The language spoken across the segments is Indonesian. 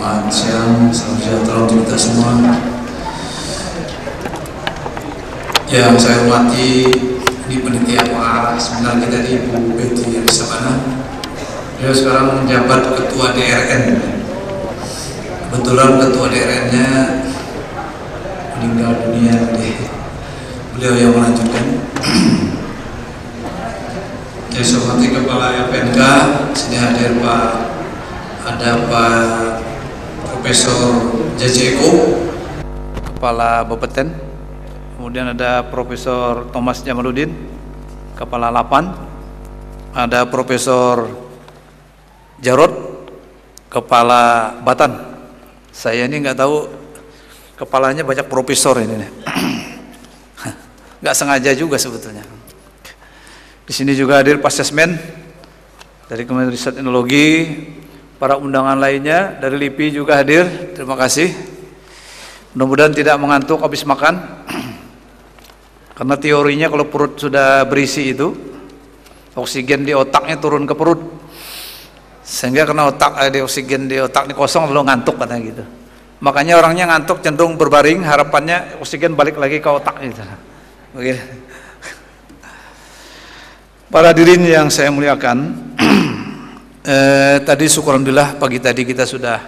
Selamat siang, salam sejahtera untuk kita semua. Yang saya hormati di penitia Pak seminar kita di Ibu Betty Arisabana. Beliau sekarang menjabat Ketua DRN. Kebetulan Ketua DRN-nya meninggal dunia, beliau yang melanjutkan. Yang saya hormati Kepala LPNK, sini hadir Pak, ada Pak Profesor Jaji Eko, Kepala Bapeten, kemudian ada Profesor Thomas Jamaluddin, Kepala Lapan, ada Profesor Jarod, Kepala Batan. Saya ini nggak tahu kepalanya banyak profesor ini, nggak sengaja juga sebetulnya. Di sini juga hadir Pak Sesmen dari Kementerian Riset Teknologi. Para undangan lainnya dari LIPI juga hadir, terima kasih. Mudah-mudahan tidak mengantuk habis makan, karena teorinya kalau perut sudah berisi itu, oksigen di otaknya turun ke perut, sehingga karena oksigen di otak ini kosong lalu ngantuk katanya gitu. Makanya orangnya ngantuk cenderung berbaring, harapannya oksigen balik lagi ke otak gitu. Begitu. Para hadirin yang saya muliakan, tadi syukuralhamdulillah pagi tadi kita sudah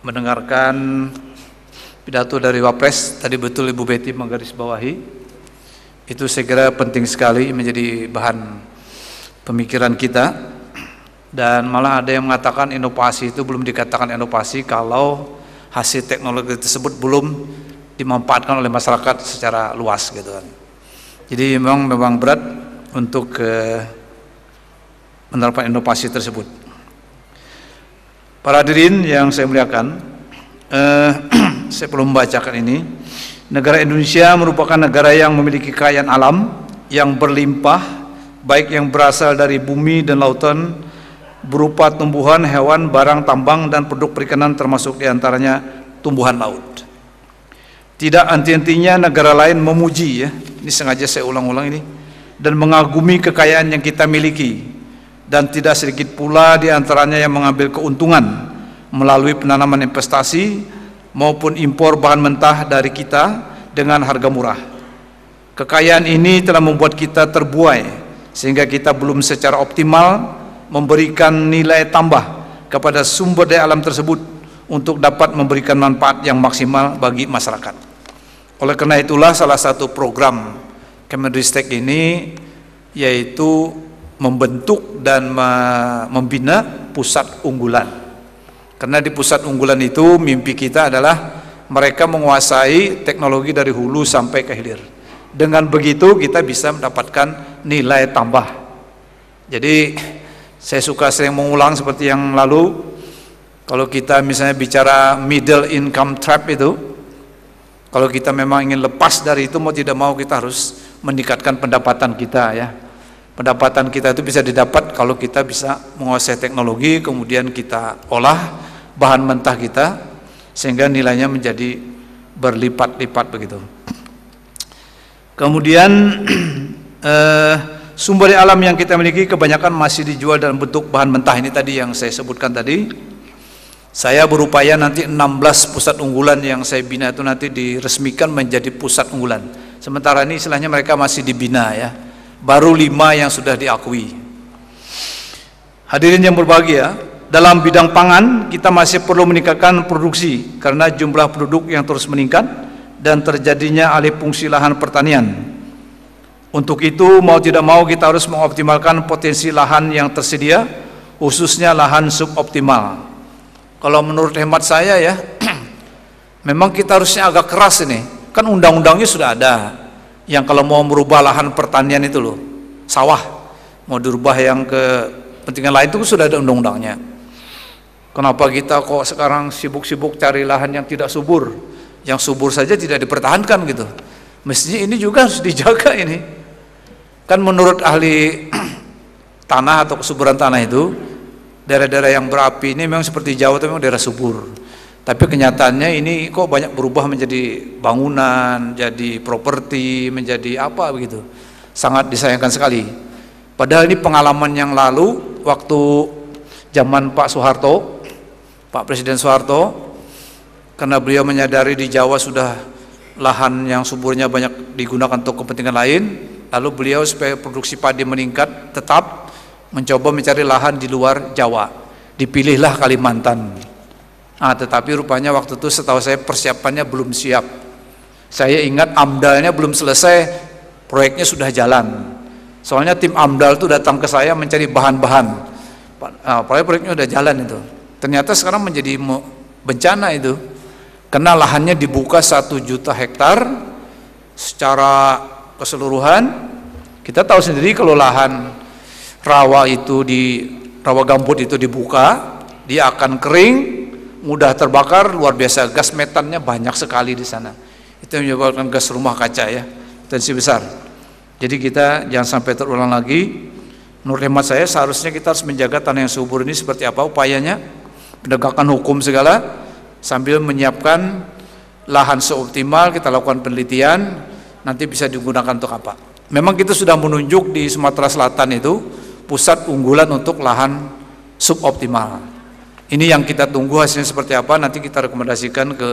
mendengarkan pidato dari Wapres. Tadi betul Ibu Betty menggarisbawahi, itu saya kira penting sekali menjadi bahan pemikiran kita. Dan malah ada yang mengatakan inovasi itu belum dikatakan inovasi kalau hasil teknologi tersebut belum dimanfaatkan oleh masyarakat secara luas gitu kan. Jadi memang berat untuk menerapkan inovasi tersebut. Para hadirin yang saya muliakan, saya perlu membacakan ini. Negara Indonesia merupakan negara yang memiliki kekayaan alam yang berlimpah, baik yang berasal dari bumi dan lautan, berupa tumbuhan, hewan, barang tambang, dan produk perikanan, termasuk diantaranya tumbuhan laut. Tidak henti-hentinya negara lain memuji, ya, ini sengaja saya ulang-ulang ini, dan mengagumi kekayaan yang kita miliki, dan tidak sedikit pula diantaranya yang mengambil keuntungan melalui penanaman investasi maupun impor bahan mentah dari kita dengan harga murah. Kekayaan ini telah membuat kita terbuai sehingga kita belum secara optimal memberikan nilai tambah kepada sumber daya alam tersebut untuk dapat memberikan manfaat yang maksimal bagi masyarakat. Oleh karena itulah salah satu program Kemenristek ini yaitu membentuk dan membina pusat unggulan. Karena di pusat unggulan itu mimpi kita adalah mereka menguasai teknologi dari hulu sampai ke hilir. Dengan begitu kita bisa mendapatkan nilai tambah. Jadi saya suka sering mengulang seperti yang lalu, kalau kita misalnya bicara middle income trap itu, kalau kita memang ingin lepas dari itu, mau tidak mau kita harus meningkatkan pendapatan kita, ya. Pendapatan kita itu bisa didapat kalau kita bisa menguasai teknologi, kemudian kita olah bahan mentah kita sehingga nilainya menjadi berlipat-lipat begitu. Kemudian sumber daya alam yang kita miliki kebanyakan masih dijual dalam bentuk bahan mentah. Ini tadi yang saya sebutkan tadi. Saya berupaya nanti 16 pusat unggulan yang saya bina itu nanti diresmikan menjadi pusat unggulan. Sementara ini istilahnya mereka masih dibina, ya. Baru 5 yang sudah diakui. Hadirin yang berbahagia, dalam bidang pangan kita masih perlu meningkatkan produksi karena jumlah penduduk yang terus meningkat dan terjadinya alih fungsi lahan pertanian. Untuk itu mau tidak mau kita harus mengoptimalkan potensi lahan yang tersedia, khususnya lahan suboptimal. Kalau menurut hemat saya, ya, memang kita harusnya agak keras ini. Kan undang-undangnya sudah ada. Yang kalau mau merubah lahan pertanian itu loh, sawah, mau dirubah yang ke kepentingan lain itu sudah ada undang-undangnya. Kenapa kita kok sekarang sibuk-sibuk cari lahan yang tidak subur? Yang subur saja tidak dipertahankan gitu. Mestinya ini juga harus dijaga ini. Kan menurut ahli tanah atau kesuburan tanah itu, daerah-daerah yang berapi ini memang seperti Jawa itu memang daerah subur. Tapi kenyataannya ini kok banyak berubah menjadi bangunan, jadi properti, menjadi apa begitu. Sangat disayangkan sekali. Padahal ini pengalaman yang lalu waktu zaman Pak Soeharto Pak Presiden Soeharto, karena beliau menyadari di Jawa sudah lahan yang suburnya banyak digunakan untuk kepentingan lain, lalu beliau supaya produksi padi meningkat tetap mencoba mencari lahan di luar Jawa. Dipilihlah Kalimantan. Tetapi rupanya waktu itu setahu saya persiapannya belum siap. Saya ingat AMDAL-nya belum selesai, proyeknya sudah jalan. Soalnya tim AMDAL itu datang ke saya mencari bahan-bahan. Proyeknya udah jalan itu. Ternyata sekarang menjadi bencana itu, karena lahannya dibuka 1 juta hektar secara keseluruhan. Kita tahu sendiri kalau lahan rawa gambut itu dibuka, dia akan kering, mudah terbakar, luar biasa, gas metannya banyak sekali di sana. Itu menyebabkan gas rumah kaca ya, potensi besar. Jadi kita jangan sampai terulang lagi. Menurut hemat saya seharusnya kita harus menjaga tanah yang subur ini seperti apa upayanya, penegakan hukum segala, sambil menyiapkan lahan seoptimal, kita lakukan penelitian, nanti bisa digunakan untuk apa. Memang kita sudah menunjuk di Sumatera Selatan itu pusat unggulan untuk lahan suboptimal. Ini yang kita tunggu hasilnya seperti apa, nanti kita rekomendasikan ke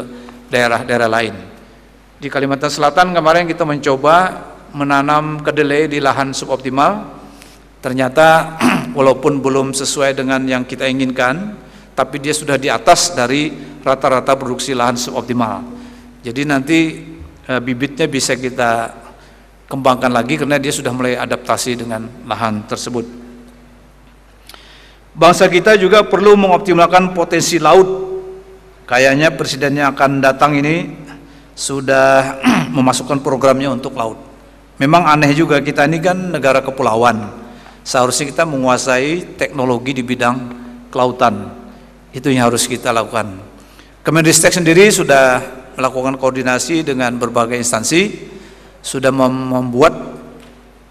daerah-daerah lain. Di Kalimantan Selatan kemarin kita mencoba menanam kedelai di lahan suboptimal. Ternyata walaupun belum sesuai dengan yang kita inginkan, tapi dia sudah di atas dari rata-rata produksi lahan suboptimal. Jadi nanti bibitnya bisa kita kembangkan lagi karena dia sudah mulai adaptasi dengan lahan tersebut. Bangsa kita juga perlu mengoptimalkan potensi laut. Kayaknya presiden yang akan datang ini sudah memasukkan programnya untuk laut. Memang aneh juga, kita ini kan negara kepulauan. Seharusnya kita menguasai teknologi di bidang kelautan. Itu yang harus kita lakukan. Kemendikbud sendiri sudah melakukan koordinasi dengan berbagai instansi, sudah membuat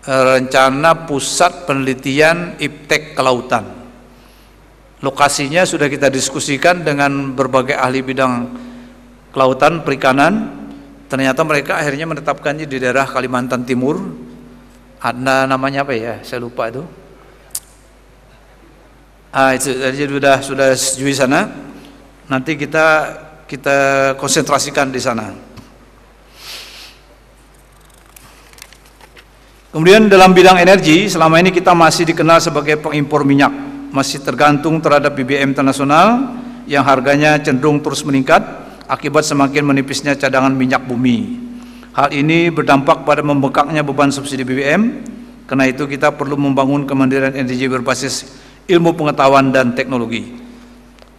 rencana pusat penelitian iptek kelautan. Lokasinya sudah kita diskusikan dengan berbagai ahli bidang kelautan, perikanan. Ternyata mereka akhirnya menetapkannya di daerah Kalimantan Timur. Ada namanya apa ya? Saya lupa itu. Itu sudah setuju di sana. Nanti kita konsentrasikan di sana. Kemudian dalam bidang energi, selama ini kita masih dikenal sebagai pengimpor minyak, masih tergantung terhadap BBM internasional yang harganya cenderung terus meningkat akibat semakin menipisnya cadangan minyak bumi. Hal ini berdampak pada membengkaknya beban subsidi BBM. Karena itu kita perlu membangun kemandirian energi berbasis ilmu pengetahuan dan teknologi.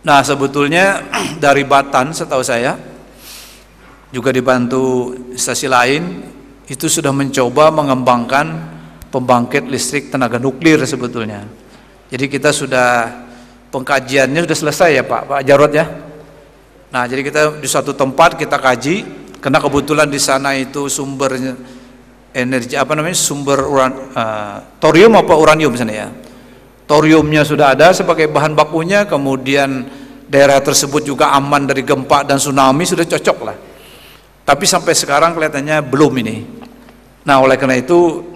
Nah, sebetulnya dari Batan setahu saya juga dibantu instansi lain itu sudah mencoba mengembangkan pembangkit listrik tenaga nuklir sebetulnya. Jadi kita sudah pengkajiannya sudah selesai ya Pak Jarod ya. Nah, jadi kita di suatu tempat kita kaji, karena kebetulan di sana itu sumber energi sumber thorium apa uranium sana ya. Thoriumnya sudah ada sebagai bahan bakunya, kemudian daerah tersebut juga aman dari gempa dan tsunami, sudah cocok lah. Tapi sampai sekarang kelihatannya belum ini. Nah, oleh karena itu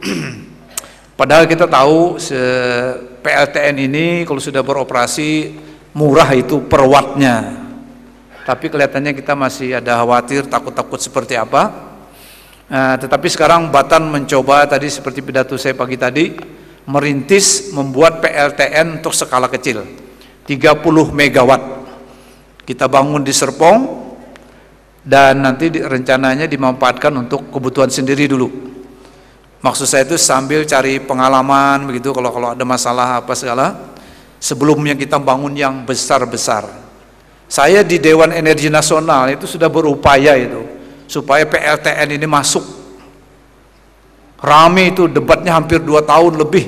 padahal kita tahu PLTN ini kalau sudah beroperasi murah itu per wattnya. Tapi kelihatannya kita masih ada khawatir, takut-takut seperti apa. Tetapi sekarang Batan mencoba tadi seperti pidato saya pagi tadi, merintis membuat PLTN untuk skala kecil 30 megawatt. Kita bangun di Serpong dan nanti rencananya dimanfaatkan untuk kebutuhan sendiri dulu. Maksud saya itu sambil cari pengalaman begitu, kalau ada masalah apa segala, sebelumnya kita bangun yang besar-besar. Saya di Dewan Energi Nasional itu sudah berupaya itu supaya PLTN ini masuk. Rame itu debatnya hampir 2 tahun lebih.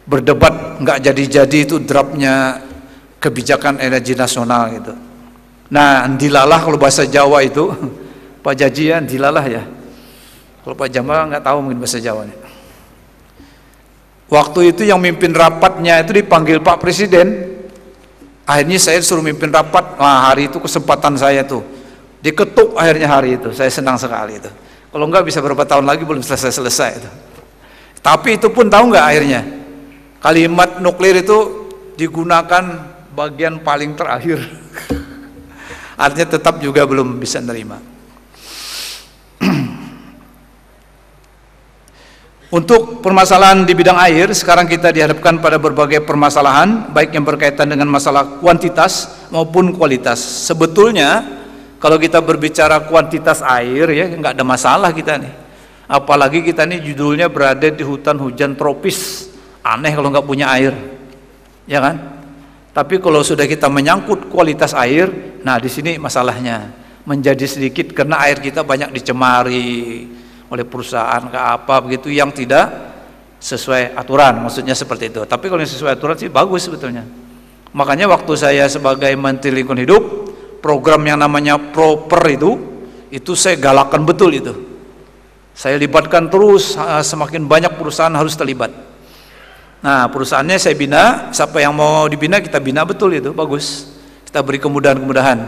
Berdebat nggak jadi-jadi itu draftnya kebijakan energi nasional gitu. Nah, dilalah kalau bahasa Jawa itu Pak Jaji ya, dilalah ya. Kalau Pak Jamal nggak tahu mungkin bahasa Jawanya. Waktu itu yang mimpin rapatnya itu dipanggil Pak Presiden. Akhirnya saya disuruh mimpin rapat. Nah, hari itu kesempatan saya tuh. Diketuk akhirnya hari itu. Saya senang sekali itu. Kalau enggak bisa berapa tahun lagi belum selesai itu. Tapi itu pun tahu nggak akhirnya? Kalimat nuklir itu digunakan bagian paling terakhir. Artinya tetap juga belum bisa nerima. Untuk permasalahan di bidang air, sekarang kita dihadapkan pada berbagai permasalahan, baik yang berkaitan dengan masalah kuantitas maupun kualitas. Sebetulnya kalau kita berbicara kuantitas air ya nggak ada masalah kita nih. Apalagi kita nih judulnya berada di hutan hujan tropis, aneh kalau nggak punya air, ya kan? Tapi kalau sudah kita menyangkut kualitas air, nah di sini masalahnya menjadi sedikit karena air kita banyak dicemari oleh perusahaan ke apa begitu yang tidak sesuai aturan, maksudnya seperti itu. Tapi kalau yang sesuai aturan sih bagus sebetulnya. Makanya waktu saya sebagai Menteri Lingkungan Hidup, program yang namanya Proper itu saya galakkan betul itu. Saya libatkan terus, semakin banyak perusahaan harus terlibat. Nah, perusahaannya saya bina, siapa yang mau dibina kita bina betul itu, bagus. Kita beri kemudahan-kemudahan.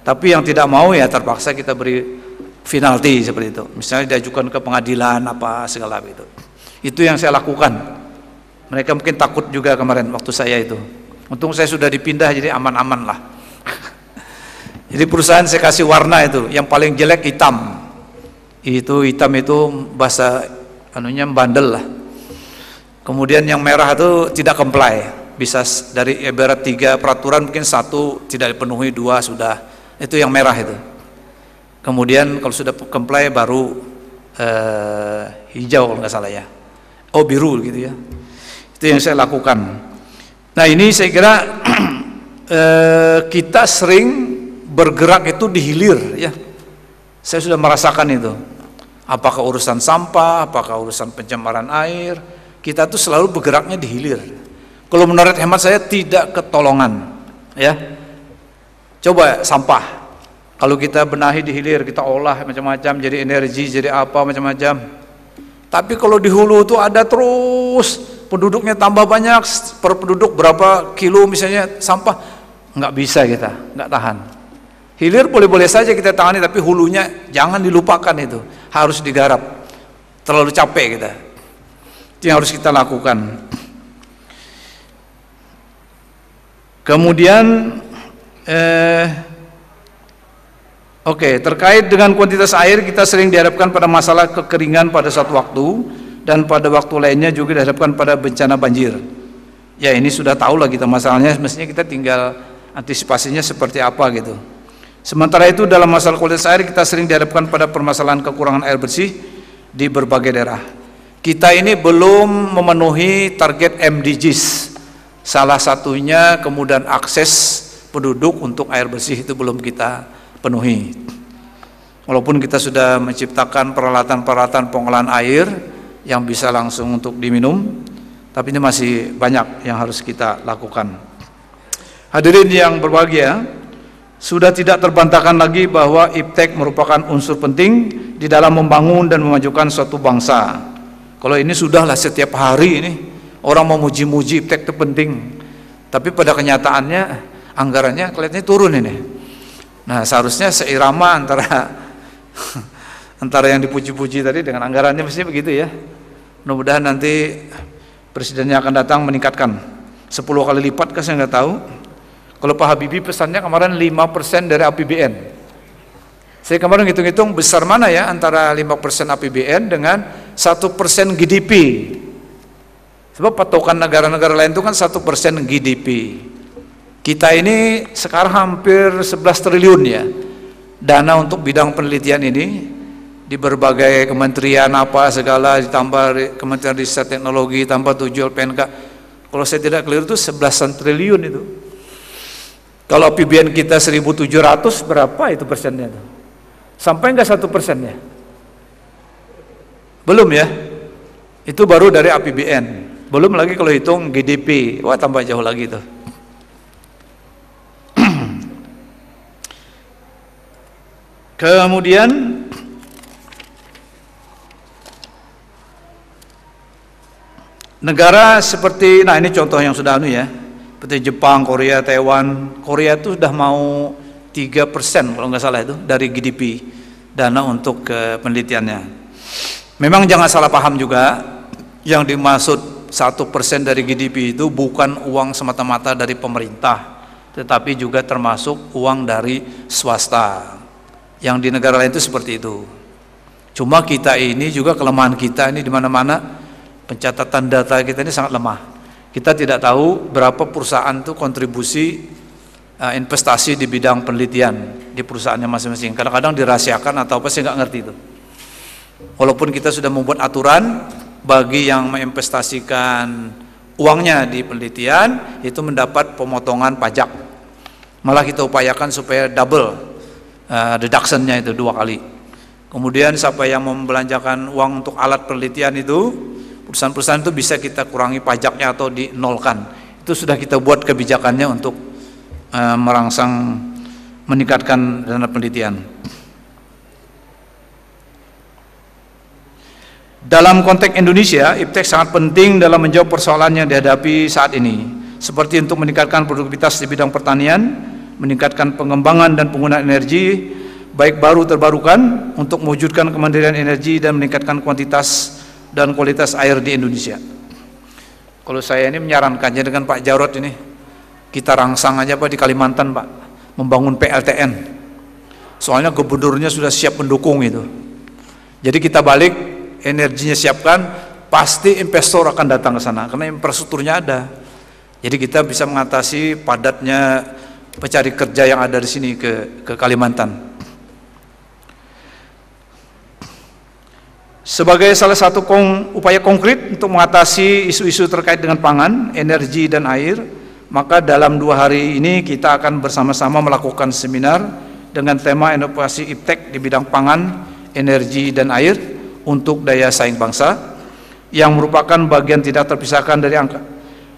Tapi yang tidak mau ya terpaksa kita beri penalti seperti itu. Misalnya diajukan ke pengadilan apa segala itu. Itu yang saya lakukan. Mereka mungkin takut juga kemarin waktu saya itu. Untung saya sudah dipindah jadi aman-aman lah. Jadi perusahaan saya kasih warna itu, yang paling jelek hitam. Itu hitam itu bahasa anunya bandel lah. Kemudian yang merah itu tidak comply. Bisa dari ibarat 3 peraturan mungkin 1 tidak dipenuhi, 2 sudah. Itu yang merah itu. Kemudian kalau sudah comply baru hijau kalau nggak salah ya, biru gitu ya. Itu yang saya lakukan. Nah ini saya kira kita sering bergerak itu di hilir ya. Saya sudah merasakan itu. Apakah urusan sampah, apakah urusan pencemaran air, kita tuh selalu bergeraknya di hilir. Kalau menurut hemat saya tidak ketolongan ya. Coba sampah. Kalau kita benahi di hilir, kita olah macam-macam, jadi energi, jadi apa macam-macam. Tapi kalau di hulu itu ada terus, penduduknya tambah banyak, per penduduk berapa kilo misalnya sampah, nggak bisa kita, nggak tahan. Hilir boleh-boleh saja kita tangani, tapi hulunya jangan dilupakan itu, harus digarap. Terlalu capek kita. Itu yang harus kita lakukan. Kemudian terkait dengan kuantitas air, kita sering dihadapkan pada masalah kekeringan pada suatu waktu, dan pada waktu lainnya juga dihadapkan pada bencana banjir. Ya ini sudah tahu lah kita masalahnya, mestinya kita tinggal antisipasinya seperti apa gitu. Sementara itu dalam masalah kualitas air kita sering dihadapkan pada permasalahan kekurangan air bersih di berbagai daerah. Kita ini belum memenuhi target MDGs. Salah satunya kemudian akses penduduk untuk air bersih itu belum kita penuhi. Walaupun kita sudah menciptakan peralatan-peralatan pengolahan air yang bisa langsung untuk diminum, tapi ini masih banyak yang harus kita lakukan. Hadirin yang berbahagia, sudah tidak terbantahkan lagi bahwa iptek merupakan unsur penting di dalam membangun dan memajukan suatu bangsa. Kalau ini sudahlah setiap hari ini orang mau muji-muji iptek itu penting, tapi pada kenyataannya anggarannya kelihatannya turun ini. Nah seharusnya seirama antara yang dipuji-puji tadi dengan anggarannya, mestinya begitu ya. Mudah-mudahan nanti presidennya akan datang meningkatkan 10 kali lipat, kan saya nggak tahu. Kalau Pak Habibie pesannya kemarin 5% dari APBN. Saya kemarin hitung-hitung besar mana ya antara 5% APBN dengan 1% GDP. Sebab patokan negara-negara lain itu kan 1% GDP. Kita ini sekarang hampir 11 triliun ya dana untuk bidang penelitian ini di berbagai kementerian apa segala, ditambah Kementerian Riset Teknologi, tambah 7 LPNK. Kalau saya tidak keliru itu 11 triliun itu. Kalau APBN kita 1.700 berapa itu persennya itu? Sampai enggak 1% ya? Belum ya? Itu baru dari APBN. Belum lagi kalau hitung GDP, wah tambah jauh lagi tuh. Kemudian negara seperti, nah ini contoh yang sudah ya, seperti Jepang, Korea, Taiwan. Korea itu sudah mau 3% kalau nggak salah itu dari GDP dana untuk penelitiannya. Memang jangan salah paham juga, yang dimaksud 1% dari GDP itu bukan uang semata-mata dari pemerintah tetapi juga termasuk uang dari swasta. Yang di negara lain itu seperti itu. Cuma kita ini juga kelemahan kita ini di mana-mana pencatatan data kita ini sangat lemah. Kita tidak tahu berapa perusahaan itu kontribusi investasi di bidang penelitian di perusahaannya masing-masing. Kadang-kadang dirahasiakan atau apa, saya nggak ngerti itu. Walaupun kita sudah membuat aturan bagi yang menginvestasikan uangnya di penelitian itu mendapat pemotongan pajak. Malah kita upayakan supaya double deduction-nya itu 2 kali. Kemudian siapa yang membelanjakan uang untuk alat penelitian itu, perusahaan-perusahaan itu bisa kita kurangi pajaknya atau dinolkan. Itu sudah kita buat kebijakannya untuk merangsang meningkatkan dana penelitian. Dalam konteks Indonesia, IPTEK sangat penting dalam menjawab persoalan yang dihadapi saat ini, seperti untuk meningkatkan produktivitas di bidang pertanian, meningkatkan pengembangan dan penggunaan energi baik baru terbarukan untuk mewujudkan kemandirian energi dan meningkatkan kuantitas dan kualitas air di Indonesia. Kalau saya ini menyarankannya dengan Pak Jarod ini, kita rangsang aja Pak di Kalimantan Pak, membangun PLTN. Soalnya gubernurnya sudah siap mendukung itu. Jadi kita balik, energinya siapkan, pasti investor akan datang ke sana karena infrastrukturnya ada. Jadi kita bisa mengatasi padatnya pencari kerja yang ada di sini ke Kalimantan. Sebagai salah satu upaya konkret untuk mengatasi isu-isu terkait dengan pangan, energi dan air, maka dalam 2 hari ini kita akan bersama-sama melakukan seminar dengan tema inovasi IPTEK di bidang pangan, energi dan air untuk daya saing bangsa, yang merupakan bagian tidak terpisahkan dari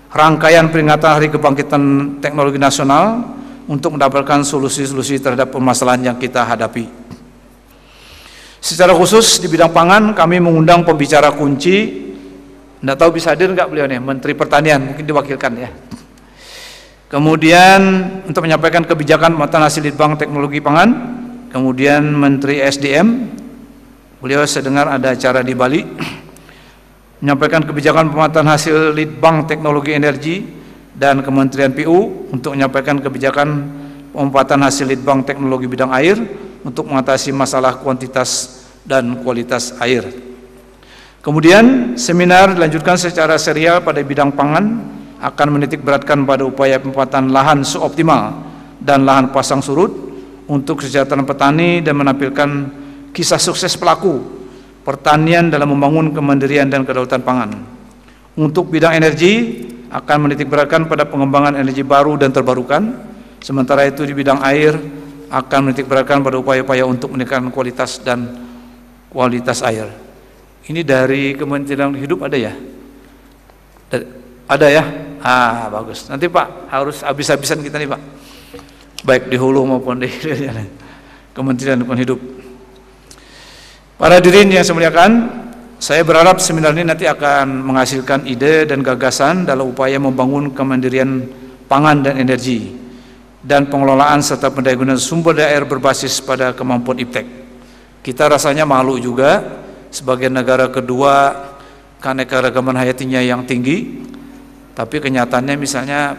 rangkaian peringatan Hari Kebangkitan Teknologi Nasional untuk mendapatkan solusi-solusi terhadap permasalahan yang kita hadapi. Secara khusus di bidang pangan kami mengundang pembicara kunci, tidak tahu bisa hadir nggak beliau nih, Menteri Pertanian, mungkin diwakilkan ya. Kemudian untuk menyampaikan kebijakan pemetaan hasil litbang teknologi pangan, kemudian Menteri SDM, beliau saya dengar ada acara di Bali, menyampaikan kebijakan pemetaan hasil litbang teknologi energi, dan Kementerian PU untuk menyampaikan kebijakan pemanfaatan hasil litbang teknologi bidang air untuk mengatasi masalah kuantitas dan kualitas air. Kemudian seminar dilanjutkan secara serial pada bidang pangan, akan menitik beratkan pada upaya pemanfaatan lahan suboptimal dan lahan pasang surut untuk kesejahteraan petani dan menampilkan kisah sukses pelaku pertanian dalam membangun kemandirian dan kedaulatan pangan. Untuk bidang energi akan menitik beratkan pada pengembangan energi baru dan terbarukan. Sementara itu di bidang air akan menitik beratkan pada upaya-upaya untuk meningkatkan kualitas dan kualitas air. Ini dari Kementerian Hidup ada ya? Ada ya? Bagus. Nanti Pak harus habis-habisan kita nih Pak. Baik di hulu maupun di Kementerian Lingkungan Hidup. Para hadirin yang saya muliakan, saya berharap seminar ini nanti akan menghasilkan ide dan gagasan dalam upaya membangun kemandirian pangan dan energi dan pengelolaan serta pendayagunaan sumber daya air berbasis pada kemampuan IPTEK. Kita rasanya malu juga sebagai negara kedua keanekaragaman hayatinya yang tinggi, tapi kenyataannya misalnya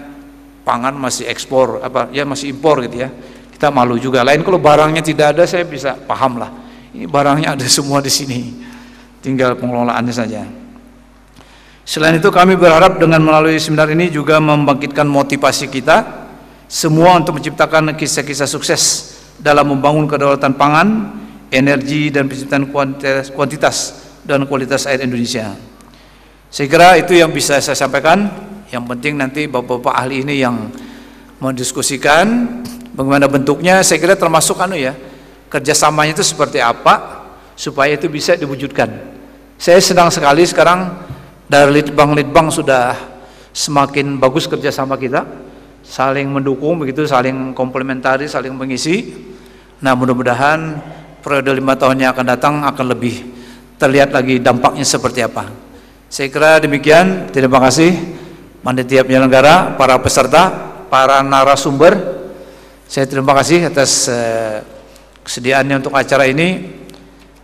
pangan masih ekspor, masih impor gitu ya. Kita malu juga. Lain kalau barangnya tidak ada saya bisa paham lah. Ini barangnya ada semua di sini. Tinggal pengelolaannya saja. Selain itu kami berharap dengan melalui seminar ini juga membangkitkan motivasi kita semua untuk menciptakan kisah-kisah sukses dalam membangun kedaulatan pangan, energi dan penciptaan kuantitas dan kualitas air Indonesia. Saya kira itu yang bisa saya sampaikan. Yang penting nanti bapak-bapak ahli ini yang mendiskusikan bagaimana bentuknya. Saya kira termasuk kerjasamanya itu seperti apa supaya itu bisa diwujudkan. Saya senang sekali sekarang dari litbang sudah semakin bagus kerjasama kita, saling mendukung begitu, saling komplementari, saling mengisi. Nah mudah-mudahan periode 5 tahun yang akan datang akan lebih terlihat lagi dampaknya seperti apa. Saya kira demikian. Terima kasih panitia penyelenggara, para peserta, para narasumber. Saya terima kasih atas kesediaannya untuk acara ini.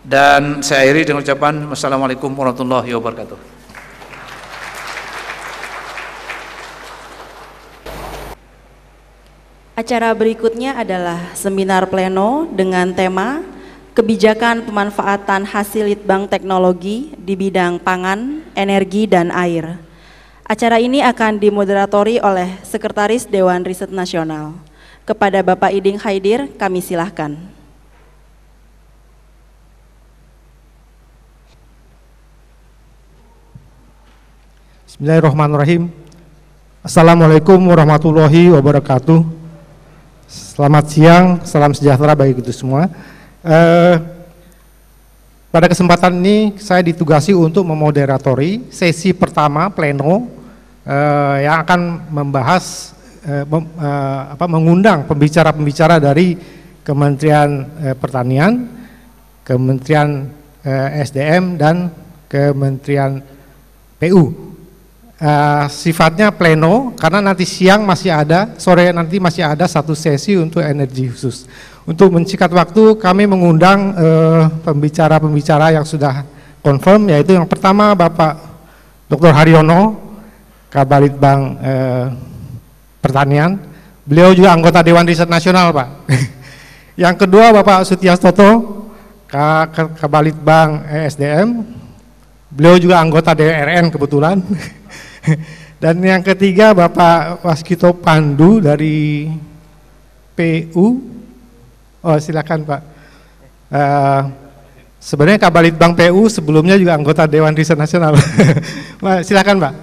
Dan saya akhiri dengan ucapan wassalamualaikum warahmatullahi wabarakatuh. Acara berikutnya adalah seminar pleno dengan tema Kebijakan Pemanfaatan Hasil Litbang Teknologi di bidang pangan, energi, dan air. Acara ini akan dimoderatori oleh Sekretaris Dewan Riset Nasional. Kepada Bapak Iding Haidir, kami silahkan. Bismillahirrahmanirrahim. Assalamualaikum warahmatullahi wabarakatuh. Selamat siang, salam sejahtera bagi kita semua. Pada kesempatan ini saya ditugasi untuk memoderatori sesi pertama pleno yang akan membahas mengundang pembicara-pembicara dari Kementerian Pertanian, Kementerian SDM, dan Kementerian PU. Sifatnya pleno karena nanti siang masih ada, sore nanti masih ada satu sesi untuk energi khusus. Untuk mencikat waktu kami mengundang pembicara-pembicara yang sudah confirm, yaitu yang pertama Bapak Dr. Haryono, Kabalitbang Pertanian. Beliau juga anggota Dewan Riset Nasional, Pak. Yang kedua Bapak Sutiastoto, Kabalitbang SDM. Beliau juga anggota DRN kebetulan. Dan yang ketiga Bapak Waskito Pandu dari PU. Oh silakan Pak. Sebenarnya Kabalitbang PU sebelumnya juga anggota Dewan Riset Nasional. Silakan Pak.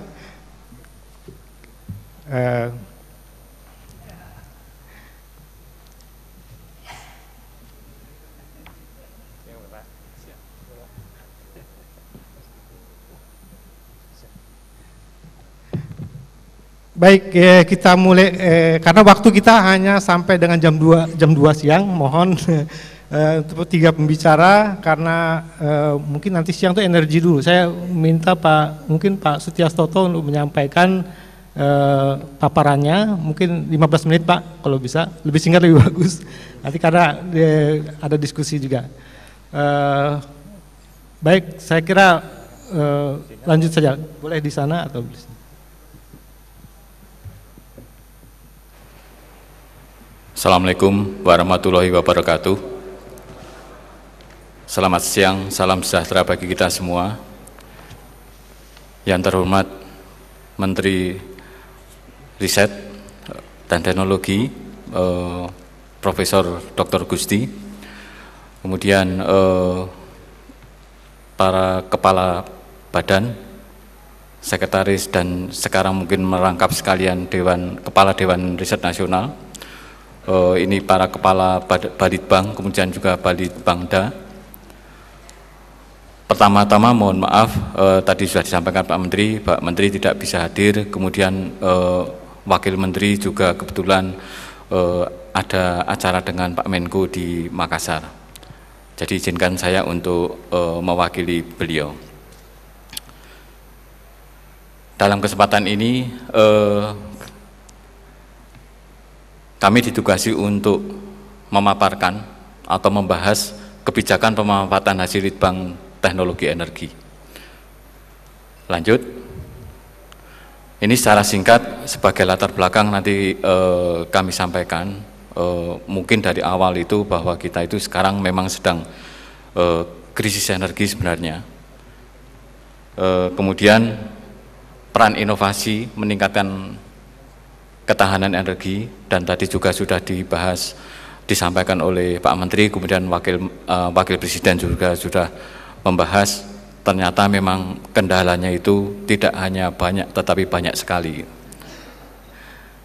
Baik, kita mulai karena waktu kita hanya sampai dengan jam 2 siang. Mohon untuk 3 pembicara karena mungkin nanti siang itu energi dulu. Saya minta mungkin Pak Sutiastoto untuk menyampaikan paparannya, mungkin 15 menit Pak, kalau bisa lebih singkat lebih bagus. Nanti karena ada diskusi juga. Baik, saya kira lanjut saja. Boleh di sana atau di sini? Assalamualaikum warahmatullahi wabarakatuh. Selamat siang, salam sejahtera bagi kita semua. Yang terhormat Menteri Riset dan Teknologi Profesor Dr. Gusti, kemudian para kepala badan, sekretaris, dan sekarang mungkin merangkap sekalian Kepala Dewan Riset Nasional. Ini para kepala Balitbang, kemudian juga Balitbangda. Pertama-tama mohon maaf, tadi sudah disampaikan Pak Menteri tidak bisa hadir, kemudian Wakil Menteri juga kebetulan ada acara dengan Pak Menko di Makassar. Jadi izinkan saya untuk mewakili beliau. Dalam kesempatan ini, kami ditugasi untuk memaparkan atau membahas kebijakan pemanfaatan hasil litbang teknologi energi. Lanjut. Ini secara singkat sebagai latar belakang nanti kami sampaikan. Mungkin dari awal itu bahwa kita itu sekarang memang sedang krisis energi sebenarnya. Kemudian peran inovasi meningkatkan ketahanan energi, dan tadi juga sudah disampaikan oleh Pak Menteri, kemudian Wakil Presiden juga sudah membahas. Ternyata memang kendalanya itu tidak hanya banyak, tetapi banyak sekali.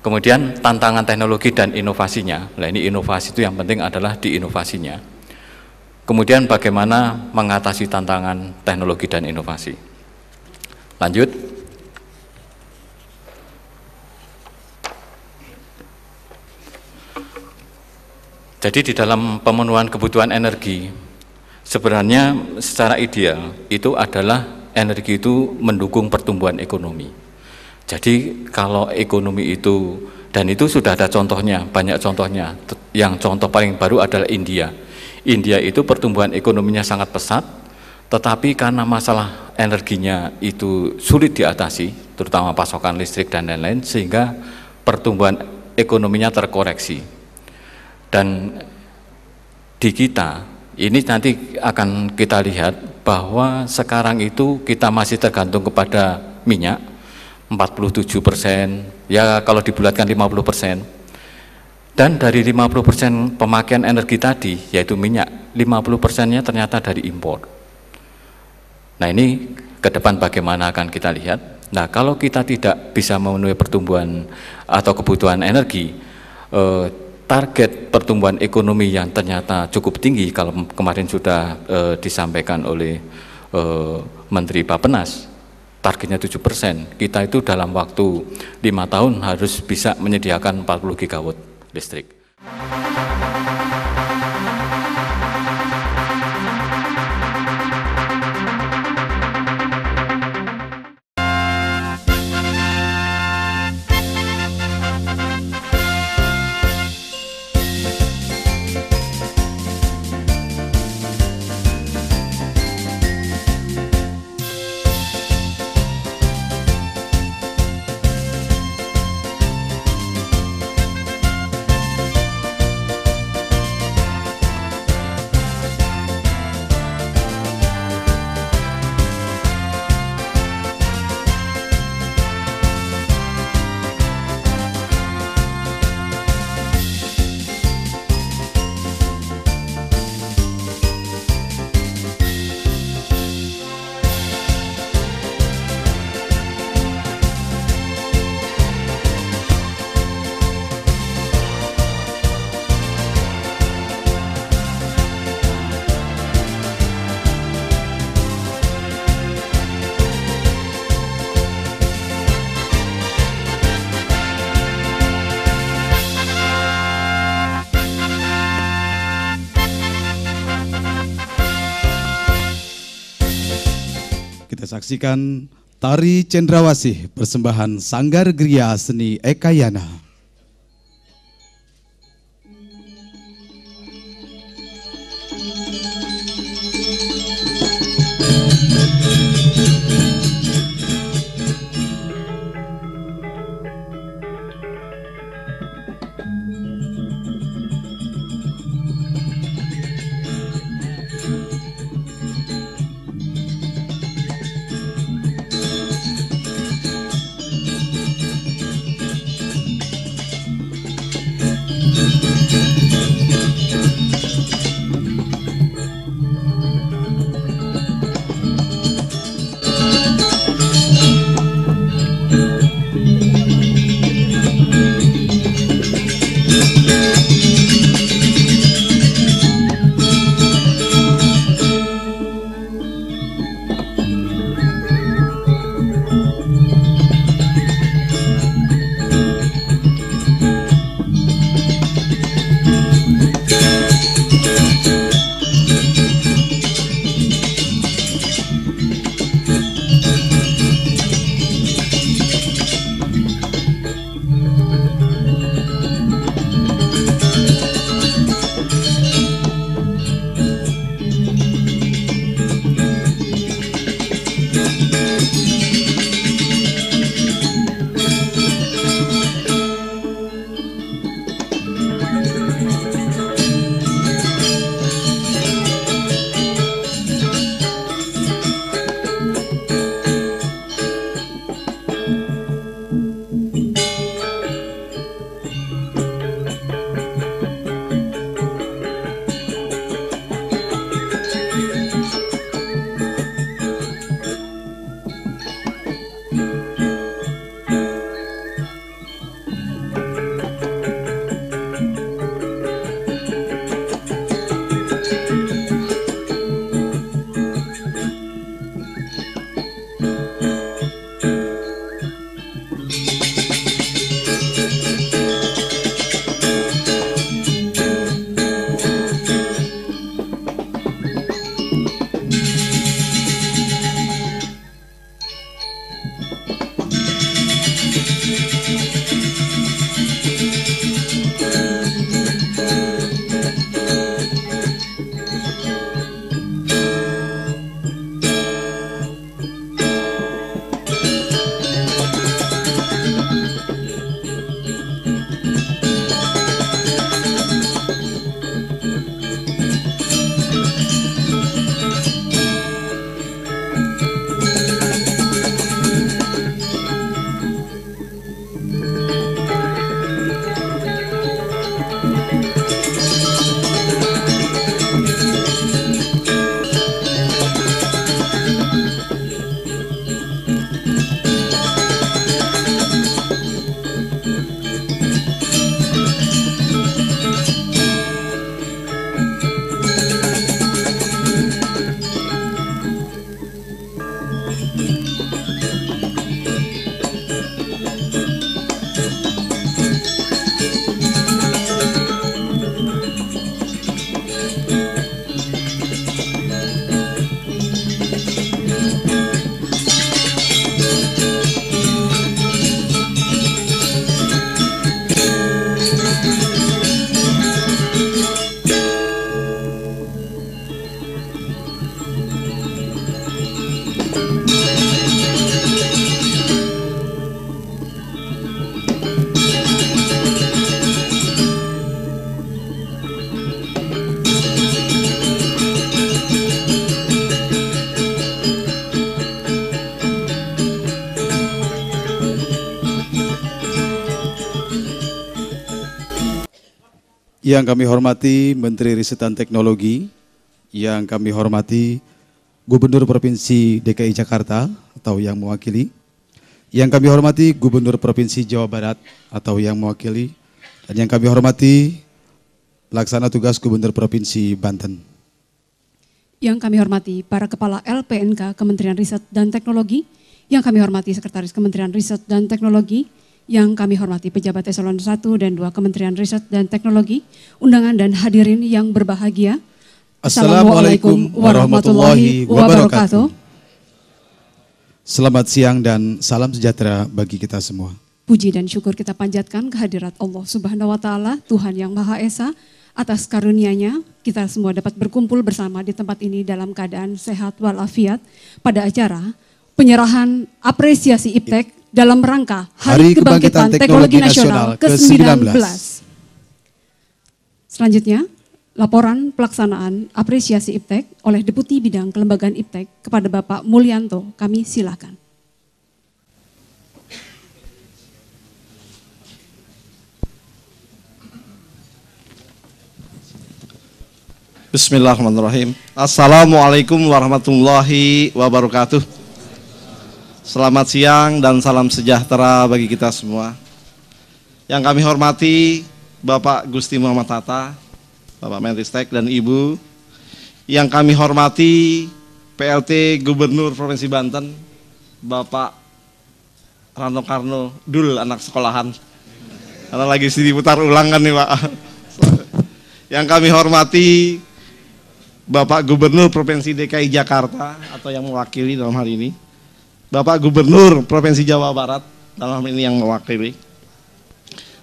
Kemudian tantangan teknologi dan inovasinya, nah ini inovasi itu yang penting adalah di inovasinya. Kemudian bagaimana mengatasi tantangan teknologi dan inovasi. Lanjut. Jadi di dalam pemenuhan kebutuhan energi, sebenarnya secara ideal itu adalah energi itu mendukung pertumbuhan ekonomi. Jadi kalau ekonomi itu, dan itu sudah ada contohnya, banyak contohnya. Yang contoh paling baru adalah India. India itu pertumbuhan ekonominya sangat pesat, tetapi karena masalah energinya itu sulit diatasi, terutama pasokan listrik dan lain-lain, sehingga pertumbuhan ekonominya terkoreksi. Dan di kita, ini nanti akan kita lihat bahwa sekarang itu kita masih tergantung kepada minyak, 47%, ya kalau dibulatkan 50%. Dan dari 50% pemakaian energi tadi, yaitu minyak, 50%-nya ternyata dari impor. Nah ini ke depan bagaimana akan kita lihat. Nah kalau kita tidak bisa memenuhi pertumbuhan atau kebutuhan energi, target pertumbuhan ekonomi yang ternyata cukup tinggi, kalau kemarin sudah disampaikan oleh Menteri Bappenas, targetnya 7%, kita itu dalam waktu 5 tahun harus bisa menyediakan 40 gigawatt listrik. Saksikan tari cendrawasih persembahan Sanggar Griya Seni Ekayana. Yang kami hormati Menteri Riset dan Teknologi, yang kami hormati Gubernur Provinsi DKI Jakarta atau yang mewakili, yang kami hormati Gubernur Provinsi Jawa Barat atau yang mewakili, dan yang kami hormati Pelaksana Tugas Gubernur Provinsi Banten. Yang kami hormati para Kepala LPNK Kementerian Riset dan Teknologi, yang kami hormati Sekretaris Kementerian Riset dan Teknologi, yang kami hormati pejabat eselon 1 dan 2 Kementerian Riset dan Teknologi, undangan dan hadirin yang berbahagia. Assalamualaikum warahmatullahi wabarakatuh. Selamat siang dan salam sejahtera bagi kita semua. Puji dan syukur kita panjatkan kehadirat Allah Subhanahu wa Ta'ala, Tuhan yang Maha Esa, atas karunia-Nya kita semua dapat berkumpul bersama di tempat ini dalam keadaan sehat walafiat pada acara penyerahan apresiasi IPTEK dalam rangka Hari Kebangkitan Teknologi Nasional ke-19. Selanjutnya, laporan pelaksanaan apresiasi IPTEK oleh Deputi Bidang Kelembagaan IPTEK kepada Bapak Mulyanto. Kami silakan. Bismillahirrahmanirrahim. Assalamualaikum warahmatullahi wabarakatuh. Selamat siang dan salam sejahtera bagi kita semua. Yang kami hormati Bapak Gusti Muhammad Hatta, Bapak Menristek dan Ibu. Yang kami hormati PLT Gubernur Provinsi Banten, Bapak Rano Karno Dul, anak sekolahan. Karena lagi diputar ulang kan nih Pak. Yang kami hormati Bapak Gubernur Provinsi DKI Jakarta atau yang mewakili dalam hal ini, Bapak Gubernur Provinsi Jawa Barat dalam hal ini yang mewakili,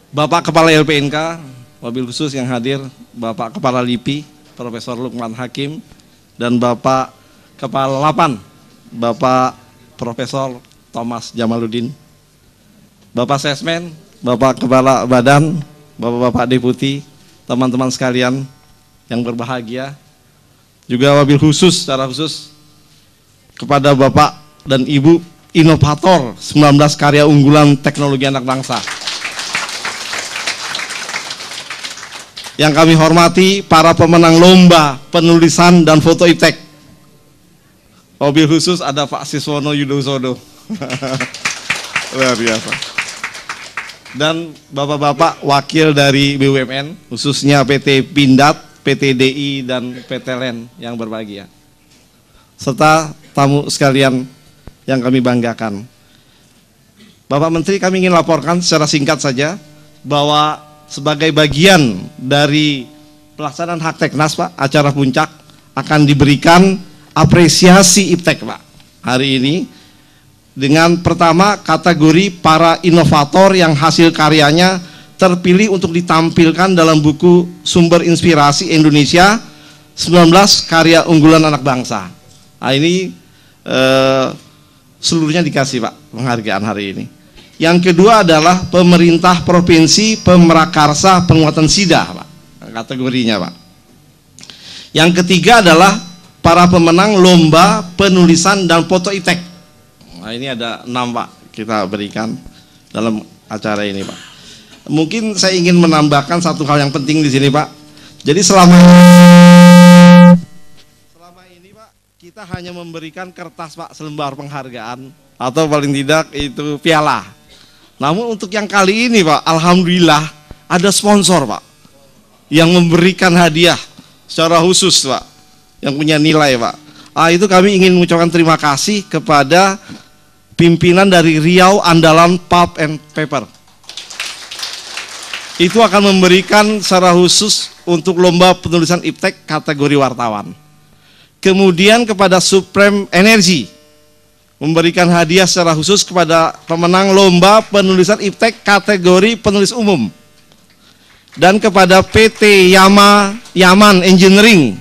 Bapak Kepala LPNK, wabil khusus yang hadir, Bapak Kepala LIPI, Profesor Lukman Hakim, dan Bapak Kepala Lapan, Bapak Profesor Thomas Jamaluddin, Bapak Sesmen, Bapak Kepala Badan, Bapak-Bapak Deputi, teman-teman sekalian yang berbahagia, juga wabil khusus, secara khusus kepada Bapak dan Ibu inovator 19 karya unggulan teknologi anak bangsa. Yang kami hormati para pemenang lomba penulisan dan foto IPTEK. Wabil khusus ada Pak Siswono Yudosodo. Luar biasa. Dan bapak-bapak wakil dari BUMN, khususnya PT Pindad, PT DI, dan PT LEN yang berbahagia. Serta tamu sekalian yang kami banggakan. Bapak Menteri, kami ingin laporkan secara singkat saja bahwa sebagai bagian dari pelaksanaan Hakteknas Pak, acara puncak akan diberikan apresiasi IPTEK Pak hari ini dengan pertama kategori para inovator yang hasil karyanya terpilih untuk ditampilkan dalam buku Sumber Inspirasi Indonesia 19 Karya Unggulan Anak Bangsa. Nah, ini seluruhnya dikasih Pak penghargaan hari ini. Yang kedua adalah pemerintah provinsi Pemrakarsa Penguatan SIDA Pak, kategorinya Pak. Yang ketiga adalah para pemenang lomba penulisan dan foto IPTEK. Nah, ini ada 6 Pak kita berikan dalam acara ini Pak. Mungkin saya ingin menambahkan satu hal yang penting di sini Pak. Jadi selama ini Pak, kita hanya memberikan kertas Pak, selembar penghargaan atau paling tidak itu piala. Namun untuk yang kali ini Pak, alhamdulillah ada sponsor Pak yang memberikan hadiah secara khusus Pak, yang punya nilai Pak. Itu kami ingin mengucapkan terima kasih kepada pimpinan dari Riau Andalan Pulp and Paper. Itu akan memberikan secara khusus untuk lomba penulisan IPTEK kategori wartawan. Kemudian kepada Supreme Energy memberikan hadiah secara khusus kepada pemenang lomba penulisan IPTEK kategori penulis umum. Dan kepada PT Yaman Engineering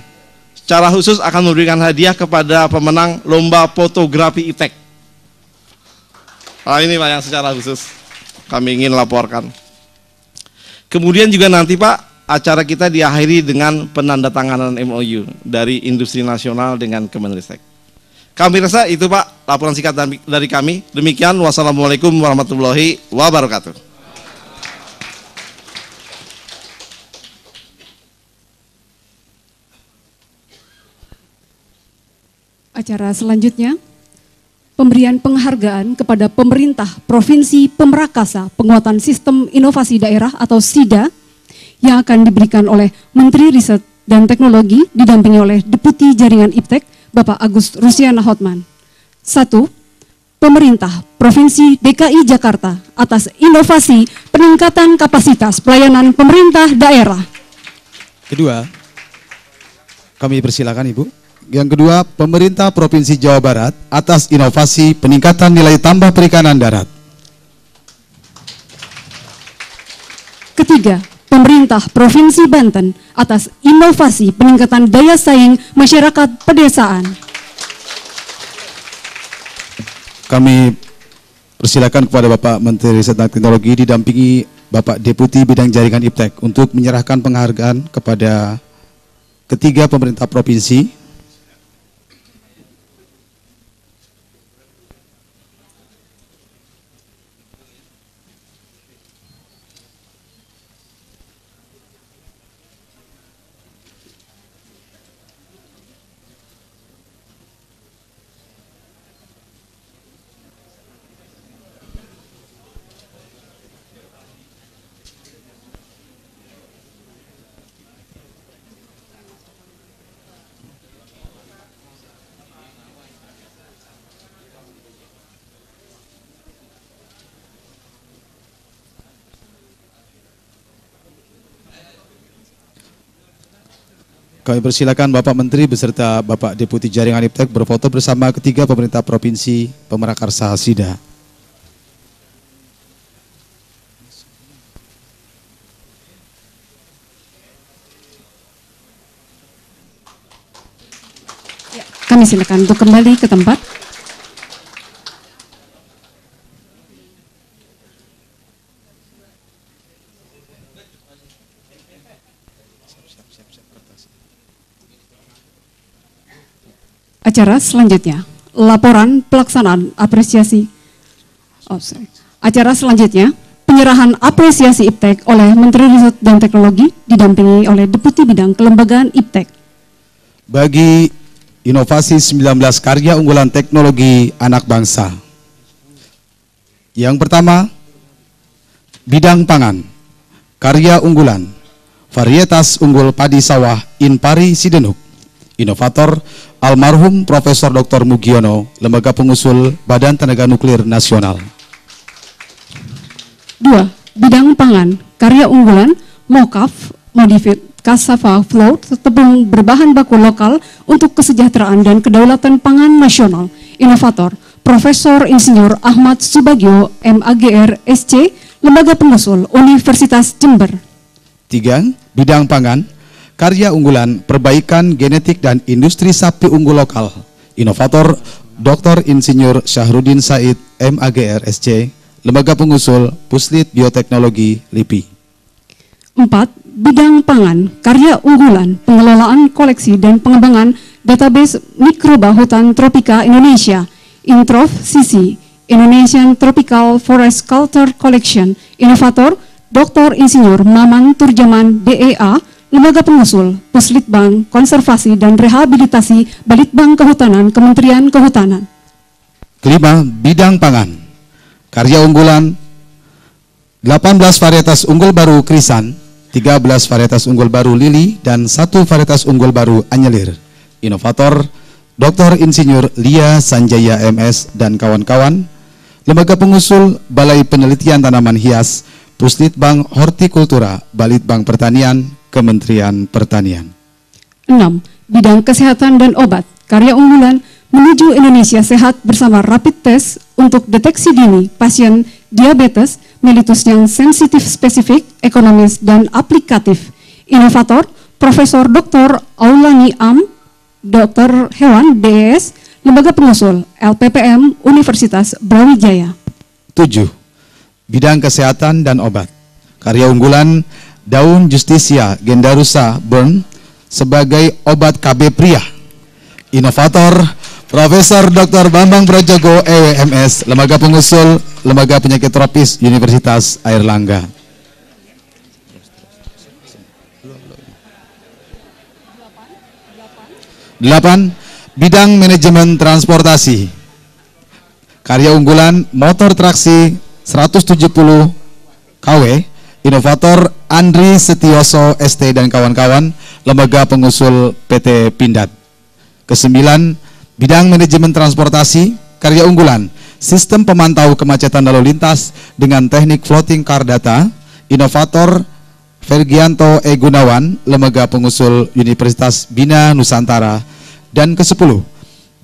secara khusus akan memberikan hadiah kepada pemenang lomba fotografi IPTEK. Ini Pak yang secara khusus kami ingin laporkan. Kemudian juga nanti Pak, acara kita diakhiri dengan penandatanganan MOU dari Industri Nasional dengan Kemenristek. Kami rasa itu Pak, laporan singkat dari kami. Demikian, wassalamualaikum warahmatullahi wabarakatuh. Acara selanjutnya, pemberian penghargaan kepada pemerintah Provinsi Pemrakasa Penguatan Sistem Inovasi Daerah atau SIDA yang akan diberikan oleh Menteri Riset dan Teknologi didampingi oleh Deputi Jaringan IPTEK Bapak Agus Rusiana Hotman. 1. Pemerintah Provinsi DKI Jakarta atas inovasi peningkatan kapasitas pelayanan pemerintah daerah. Kedua, kami persilakan Ibu. Yang kedua, pemerintah Provinsi Jawa Barat atas inovasi peningkatan nilai tambah perikanan darat. Ketiga, pemerintah Provinsi Banten atas inovasi peningkatan daya saing masyarakat pedesaan. Kami persilakan kepada Bapak Menteri Riset dan Teknologi didampingi Bapak Deputi Bidang Jaringan IPTEK untuk menyerahkan penghargaan kepada ketiga pemerintah provinsi. Kami persilakan Bapak Menteri beserta Bapak Deputi Jaringan IPTEK berfoto bersama ketiga pemerintah provinsi Pemrakarsa SIDA. Kami silakan untuk kembali ke tempat. Acara selanjutnya, laporan pelaksanaan apresiasi. Acara selanjutnya, penyerahan apresiasi IPTEK oleh Menteri Riset dan Teknologi didampingi oleh Deputi Bidang Kelembagaan IPTEK. Bagi inovasi 19 karya unggulan teknologi anak bangsa. Yang pertama, bidang pangan, karya unggulan, varietas unggul padi sawah Inpari Sidenuk. Inovator almarhum Profesor Dr. Mugiono, Lembaga Pengusul Badan Tenaga Nuklir Nasional. 2. Bidang pangan, karya unggulan, Mokaf, Modified Cassava Flour, tepung berbahan baku lokal untuk kesejahteraan dan kedaulatan pangan nasional. Inovator, Profesor Insinyur Ahmad Subagio, MAGR, SC, Lembaga Pengusul Universitas Jember. 3. Bidang pangan, karya unggulan, perbaikan genetik dan industri sapi unggul lokal. Inovator, Dr. Insinyur Syahrudin Said, MAGR, SC, Lembaga Pengusul Puslit Bioteknologi, LIPI. 4. Bidang pangan, karya unggulan, pengelolaan koleksi dan pengembangan database mikroba hutan tropika Indonesia, Introv CC, Indonesian Tropical Forest Culture Collection. Inovator, Dr. Insinyur Maman Turjaman, DEA, Lembaga Pengusul Puslitbang Konservasi dan Rehabilitasi Balitbang Kehutanan Kementerian Kehutanan. 5. Bidang pangan, karya unggulan, 18 varietas unggul baru Krisan, 13 varietas unggul baru Lili, dan 1 varietas unggul baru Anyelir. Inovator, Dr. Insinyur Lia Sanjaya MS dan kawan-kawan, Lembaga Pengusul Balai Penelitian Tanaman Hias, Puslitbang Hortikultura, Balitbang Pertanian, Kementerian Pertanian. 6. Bidang kesehatan dan obat, karya unggulan, menuju Indonesia sehat bersama rapid test untuk deteksi dini pasien diabetes mellitus yang sensitif, spesifik, ekonomis, dan aplikatif. Inovator, Profesor Dr. Aulani Am, Dr. Hewan, DES, Lembaga Pengusul LPPM Universitas Brawijaya. 7. Bidang kesehatan dan obat, karya unggulan, daun Justisia Gendarusa Burn sebagai obat KB pria. Inovator, Profesor Dr. Bambang Brojogo, EWMS, Lembaga Pengusul Lembaga Penyakit Tropis Universitas Airlangga. 8. Bidang manajemen transportasi, karya unggulan motor traksi 170 kW, inovator Andri Setioso ST dan kawan-kawan, lembaga pengusul PT Pindad. Kesembilan, bidang manajemen transportasi, karya unggulan sistem pemantau kemacetan lalu lintas dengan teknik floating car data, inovator Fergianto E. Gunawan, lembaga pengusul Universitas Bina Nusantara. Dan ke-10,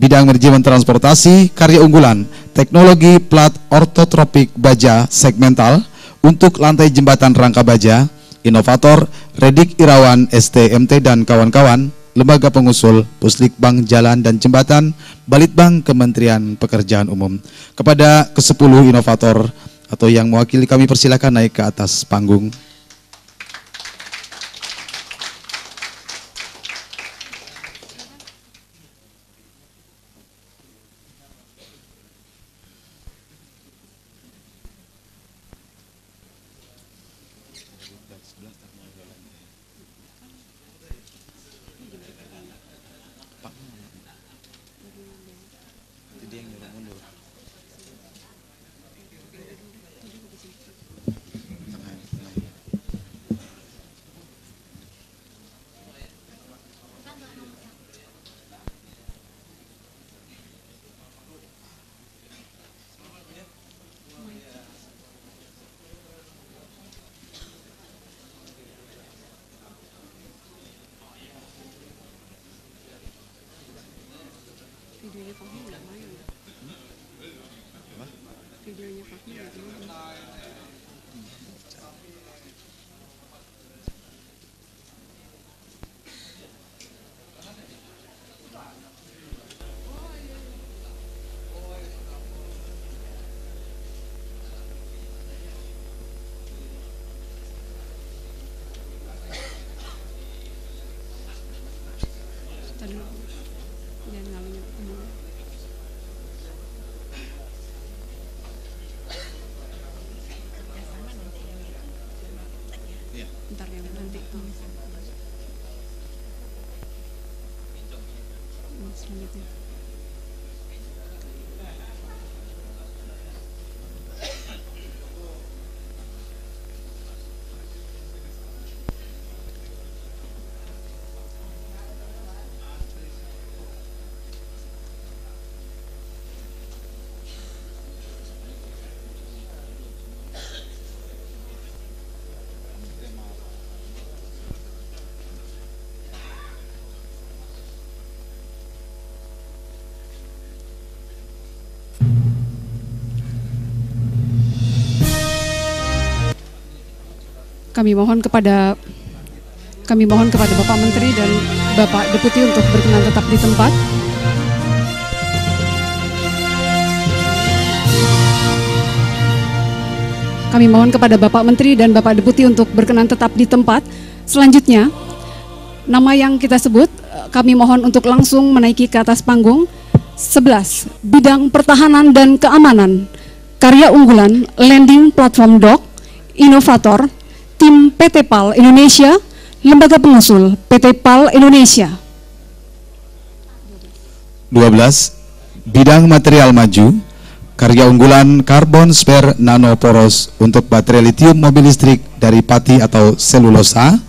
bidang manajemen transportasi, karya unggulan teknologi plat ortotropik baja segmental untuk lantai jembatan rangka baja, inovator Redik Irawan STMT dan kawan-kawan, lembaga pengusul Puslikbang Jalan dan Jembatan, Balitbang Kementerian Pekerjaan Umum. Kepada ke-10 inovator atau yang mewakili kami persilakan naik ke atas panggung. Kami mohon kepada Bapak Menteri dan Bapak Deputi untuk berkenan tetap di tempat. Kami mohon kepada Bapak Menteri dan Bapak Deputi untuk berkenan tetap di tempat. Selanjutnya, nama yang kita sebut, kami mohon untuk langsung menaiki ke atas panggung. 11. Bidang pertahanan dan keamanan, karya unggulan landing platform dock, inovator tim PT PAL Indonesia, lembaga pengusul PT PAL Indonesia. 12. Bidang material maju, karya unggulan karbon spare nanoporos untuk baterai litium mobil listrik dari pati atau selulosa,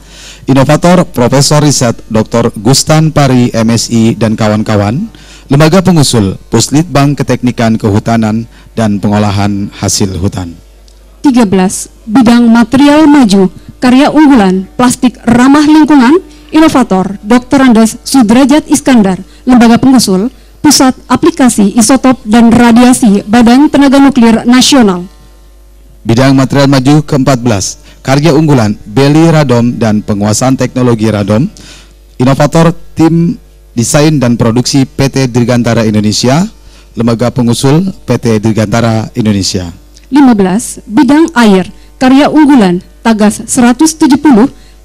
inovator Profesor Riset Dr. Gustan Pari MSI dan kawan-kawan, lembaga pengusul Puslitbang Keteknikan Kehutanan dan Pengolahan Hasil Hutan. 13. Bidang material maju, karya unggulan plastik ramah lingkungan, inovator Dr. Andes Sudrajat Iskandar, lembaga pengusul Pusat Aplikasi Isotop dan Radiasi Badan Tenaga Nuklir Nasional. Bidang material maju ke-14, karya unggulan Beli Radom dan penguasaan teknologi Radom, inovator tim desain dan produksi PT Dirgantara Indonesia, lembaga pengusul PT Dirgantara Indonesia. 15. Bidang air, karya unggulan Tagas 170,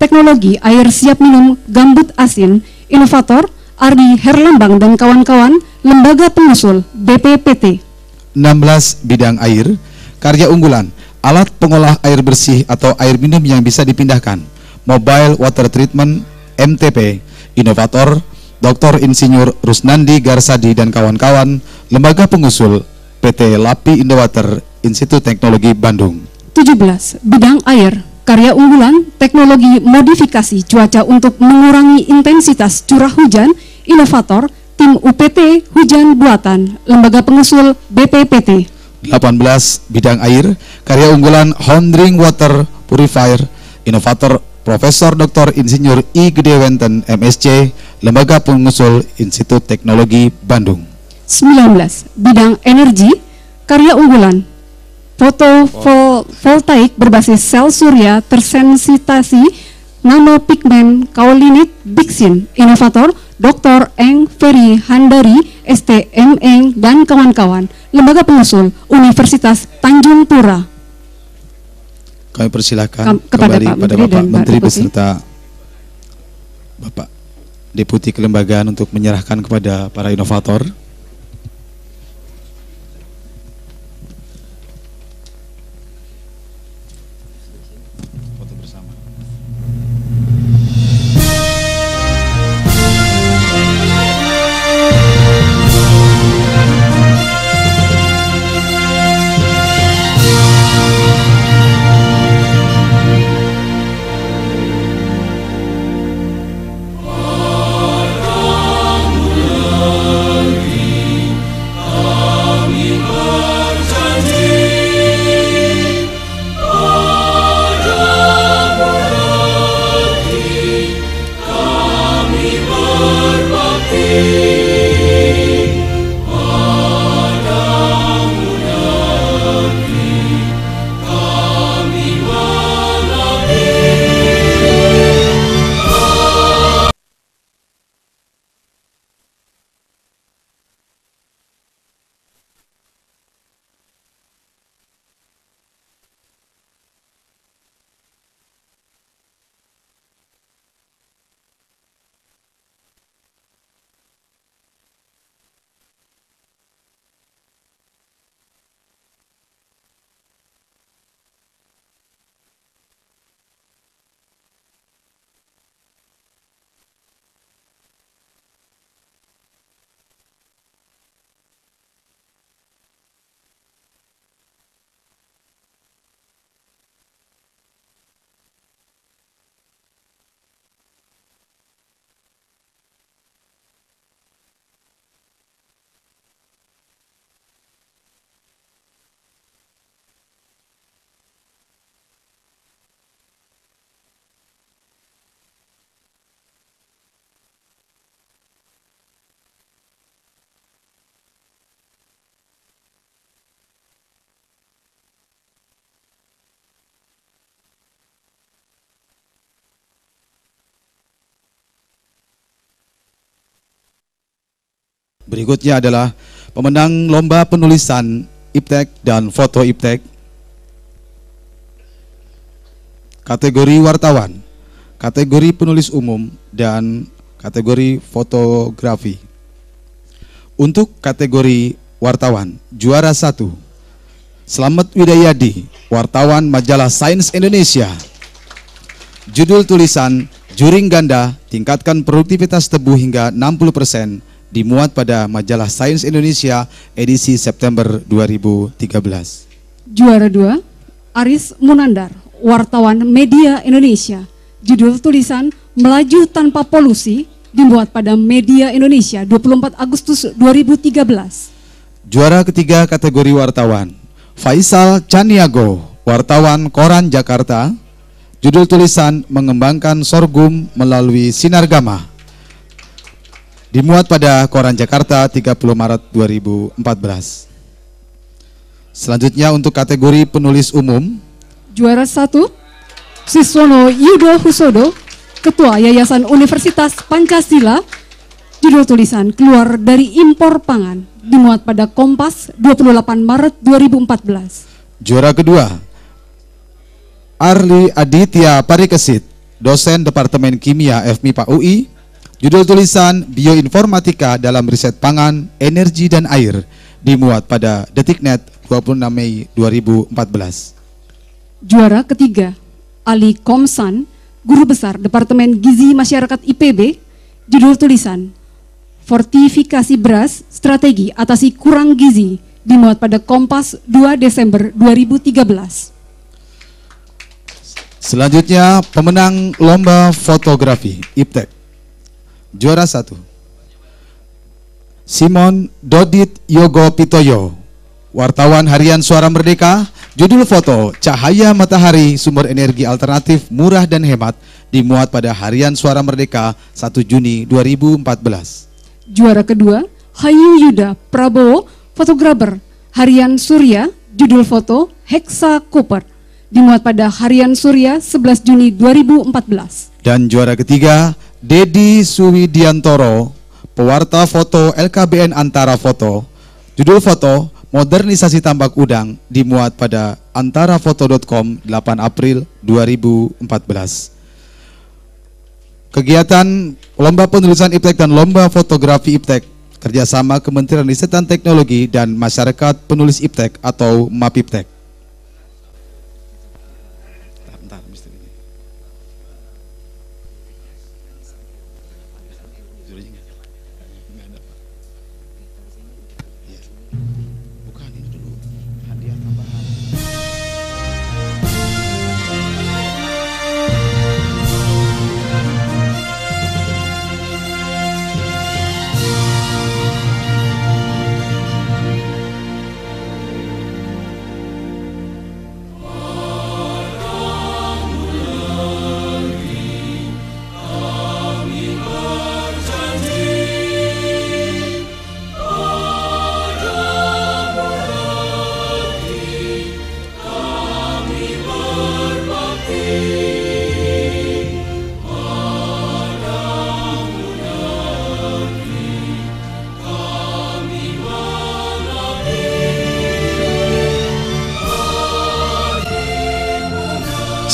teknologi air siap minum gambut asin, inovator Ardi Herlambang dan kawan-kawan, lembaga pengusul BPPT. 16. Bidang air, karya unggulan alat pengolah air bersih atau air minum yang bisa dipindahkan, Mobile Water Treatment MTP, inovator Dr. Insinyur Rusnandi Garsadi dan kawan-kawan, Lembaga Pengusul PT Lapi Indowater, Institut Teknologi Bandung. 17. Bidang air, karya unggulan, teknologi modifikasi cuaca untuk mengurangi intensitas curah hujan, inovator, tim UPT Hujan Buatan, Lembaga Pengusul BPPT. 18. Bidang air, karya unggulan Hondring Water Purifier, inovator Profesor Dr. Insinyur I. Gedewenten MSc, Lembaga Pengusul Institut Teknologi Bandung. 19. Bidang energi, karya unggulan fotovoltaik berbasis sel surya tersensitasi nanopigmen kaulinit Bixin, inovator Dr. Eng Ferry Handari STMeng dan kawan-kawan, Lembaga Pengusul Universitas Tanjung Pura. Kami persilakan kepada kembali Pak pada Menteri Bapak dan Mbak Menteri Deputi beserta Bapak Deputi Kelembagaan untuk menyerahkan kepada para inovator. Foto bersama. Berikutnya adalah pemenang lomba penulisan iptek dan foto iptek. Kategori wartawan, kategori penulis umum, dan kategori fotografi. Untuk kategori wartawan, juara 1, Slamet Widayadi, wartawan majalah Sains Indonesia. Judul tulisan, Juring Ganda, tingkatkan produktivitas tebu hingga 60%, dimuat pada majalah Sains Indonesia edisi September 2013. Juara 2, Aris Munandar, wartawan Media Indonesia. Judul tulisan, Melaju Tanpa Polusi, dimuat pada Media Indonesia 24 Agustus 2013. Juara ketiga kategori wartawan, Faisal Caniago, wartawan Koran Jakarta. Judul tulisan, Mengembangkan Sorghum Melalui Sinar Gamma, dimuat pada Koran Jakarta 30 Maret 2014. Selanjutnya untuk kategori penulis umum. Juara 1, Siswono Yudo Husodo, Ketua Yayasan Universitas Pancasila. Judul tulisan, Keluar dari Impor Pangan, dimuat pada Kompas 28 Maret 2014. Juara kedua, Arli Aditya Parikesit, dosen Departemen Kimia FMIPA UI. Judul tulisan, Bioinformatika dalam Riset Pangan, Energi dan Air, dimuat pada Detiknet 26 Mei 2014. Juara ketiga, Ali Komsan, Guru Besar Departemen Gizi Masyarakat IPB. Judul tulisan, Fortifikasi beras, strategi atasi kurang gizi, dimuat pada Kompas 2 Desember 2013. Selanjutnya pemenang lomba fotografi IPTEK. Juara 1 Simon Dodit Yogo Pitoyo, wartawan harian Suara Merdeka. Judul foto Cahaya Matahari, sumber energi alternatif murah dan hemat, dimuat pada harian Suara Merdeka 1 Juni 2014. Juara kedua, Hayu Yuda Prabowo, fotografer harian Surya, judul foto Hexa Cooper, dimuat pada harian Surya 11 Juni 2014. Dan juara ketiga, Dedi Suwidiantoro, pewarta foto LKBN Antara Foto, judul foto Modernisasi Tambak Udang, dimuat pada antarafoto.com 8 April 2014. Kegiatan Lomba Penulisan IPTEK dan Lomba Fotografi IPTEK kerjasama Kementerian Riset dan Teknologi dan Masyarakat Penulis IPTEK atau MAPIPTEK.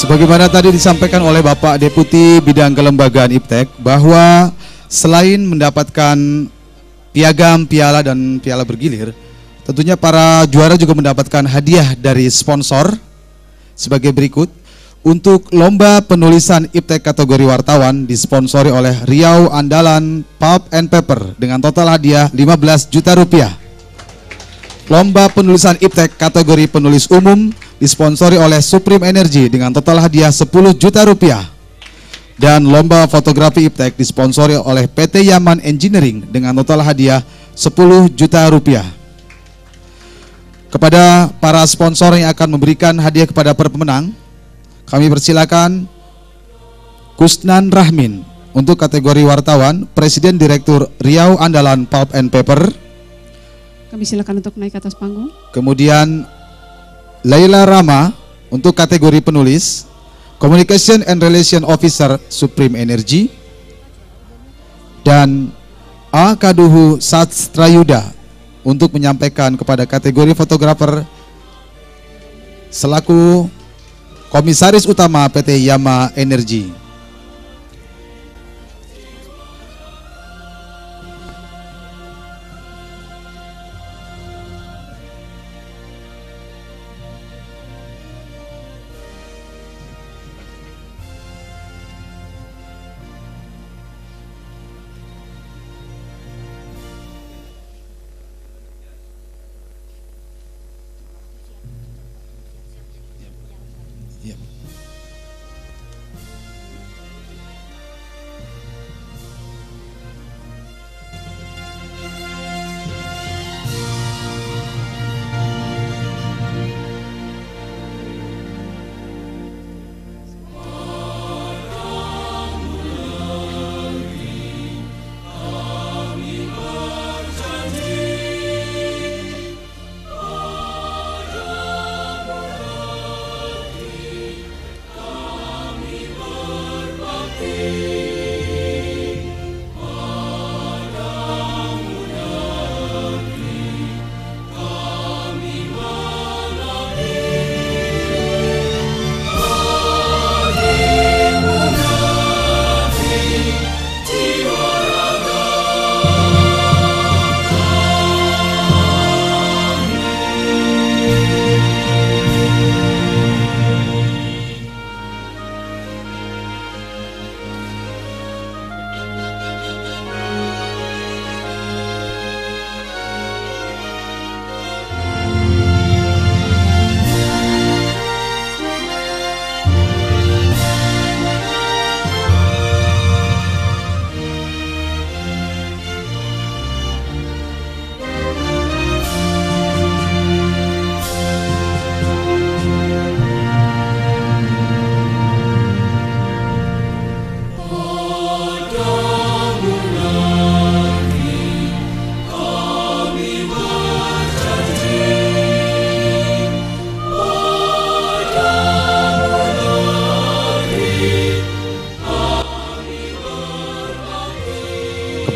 Sebagaimana tadi disampaikan oleh Bapak Deputi Bidang Kelembagaan IPTEK bahwa selain mendapatkan piagam, piala dan piala bergilir, tentunya para juara juga mendapatkan hadiah dari sponsor sebagai berikut. Untuk lomba penulisan IPTEK kategori wartawan disponsori oleh Riau Andalan Pulp and Paper dengan total hadiah 15 juta rupiah. Lomba penulisan IPTEK kategori penulis umum disponsori oleh Supreme Energy dengan total hadiah 10 juta rupiah. Dan lomba fotografi IPTEK disponsori oleh PT Yaman Engineering dengan total hadiah 10 juta rupiah. Kepada para sponsor yang akan memberikan hadiah kepada para pemenang, kami persilakan Kusnan Rahmin untuk kategori wartawan, Presiden Direktur Riau Andalan Pulp and Paper. Kami silakan untuk naik ke atas panggung. Kemudian Laila Rama untuk kategori penulis, Communication and Relation Officer Supreme Energy. Dan A. Kaduhu Satstrayuda untuk menyampaikan kepada kategori fotografer selaku Komisaris Utama PT Yama Energy.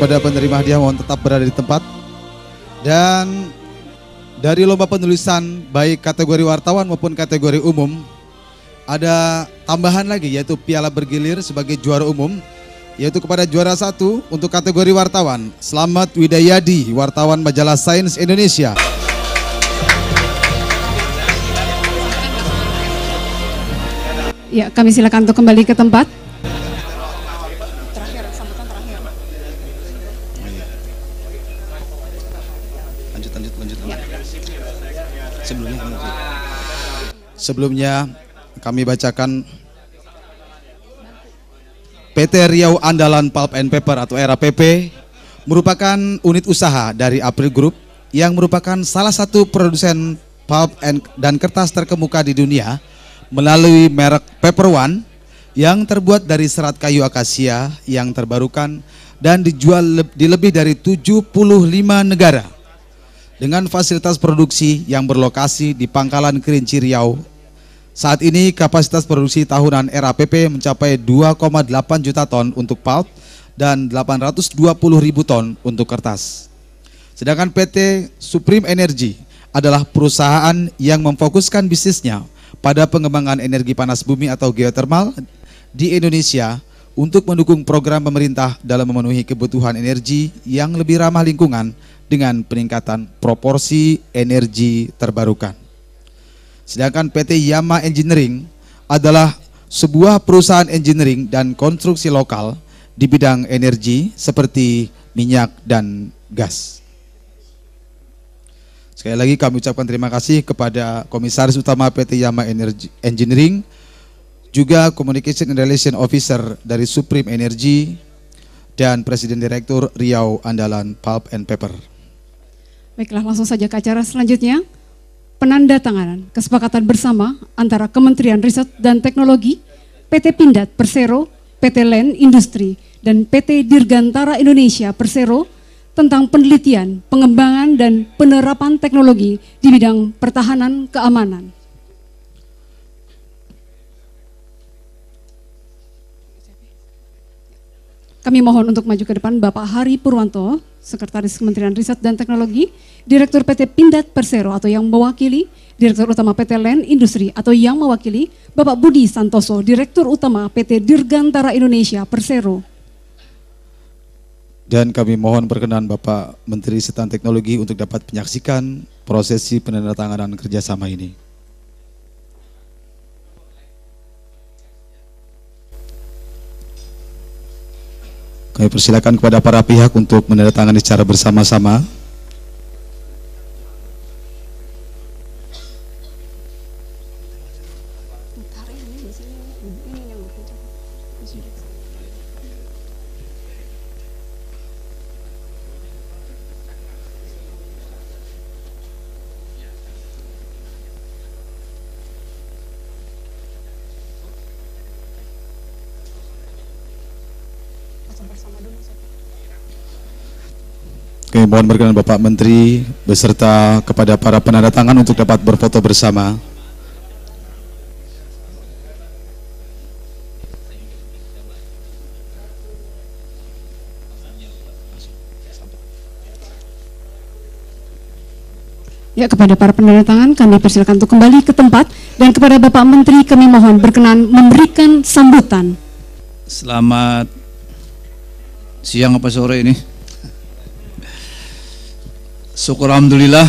kepada penerima hadiah mohon tetap berada di tempat. Dan dari lomba penulisan baik kategori wartawan maupun kategori umum ada tambahan lagi yaitu piala bergilir sebagai juara umum, yaitu kepada juara 1 untuk kategori wartawan Slamet Widayadi, wartawan majalah Sains Indonesia. Ya, kami silakan untuk kembali ke tempat. Sebelumnya kami bacakan PT Riau Andalan Pulp and Paper atau RAPP merupakan unit usaha dari April Group yang merupakan salah satu produsen pulp dan kertas terkemuka di dunia melalui merek Paper One yang terbuat dari serat kayu akasia yang terbarukan dan dijual di lebih dari 75 negara dengan fasilitas produksi yang berlokasi di Pangkalan Kerinci Riau. Saat ini kapasitas produksi tahunan RAPP mencapai 2,8 juta ton untuk pulp dan 820.000 ton untuk kertas. Sedangkan PT Supreme Energy adalah perusahaan yang memfokuskan bisnisnya pada pengembangan energi panas bumi atau geothermal di Indonesia untuk mendukung program pemerintah dalam memenuhi kebutuhan energi yang lebih ramah lingkungan dengan peningkatan proporsi energi terbarukan. Sedangkan PT Yama Engineering adalah sebuah perusahaan engineering dan konstruksi lokal di bidang energi seperti minyak dan gas. Sekali lagi kami ucapkan terima kasih kepada Komisaris Utama PT Yama Engineering, juga Communication and Relation Officer dari Supreme Energy, dan Presiden Direktur Riau Andalan Pulp and Paper. Baiklah, langsung saja ke acara selanjutnya. Penandatanganan kesepakatan bersama antara Kementerian Riset dan Teknologi, PT Pindad Persero, PT Len Industri, dan PT Dirgantara Indonesia Persero tentang penelitian, pengembangan, dan penerapan teknologi di bidang pertahanan keamanan. Kami mohon untuk maju ke depan Bapak Hari Purwanto, Sekretaris Kementerian Riset dan Teknologi, Direktur PT Pindad Persero atau yang mewakili, Direktur Utama PT Len Industri atau yang mewakili, Bapak Budi Santoso, Direktur Utama PT Dirgantara Indonesia Persero. Dan kami mohon perkenan Bapak Menteri Riset dan Teknologi untuk dapat menyaksikan prosesi penandatanganan kerjasama ini. Kami persilakan kepada para pihak untuk menandatangani secara bersama-sama. Kami mohon berkenan Bapak Menteri beserta kepada para penandatangan untuk dapat berfoto bersama. Ya, kepada para penandatangan kami persilakan untuk kembali ke tempat, dan kepada Bapak Menteri kami mohon berkenan memberikan sambutan. Selamat siang apa sore ini. Syukur alhamdulillah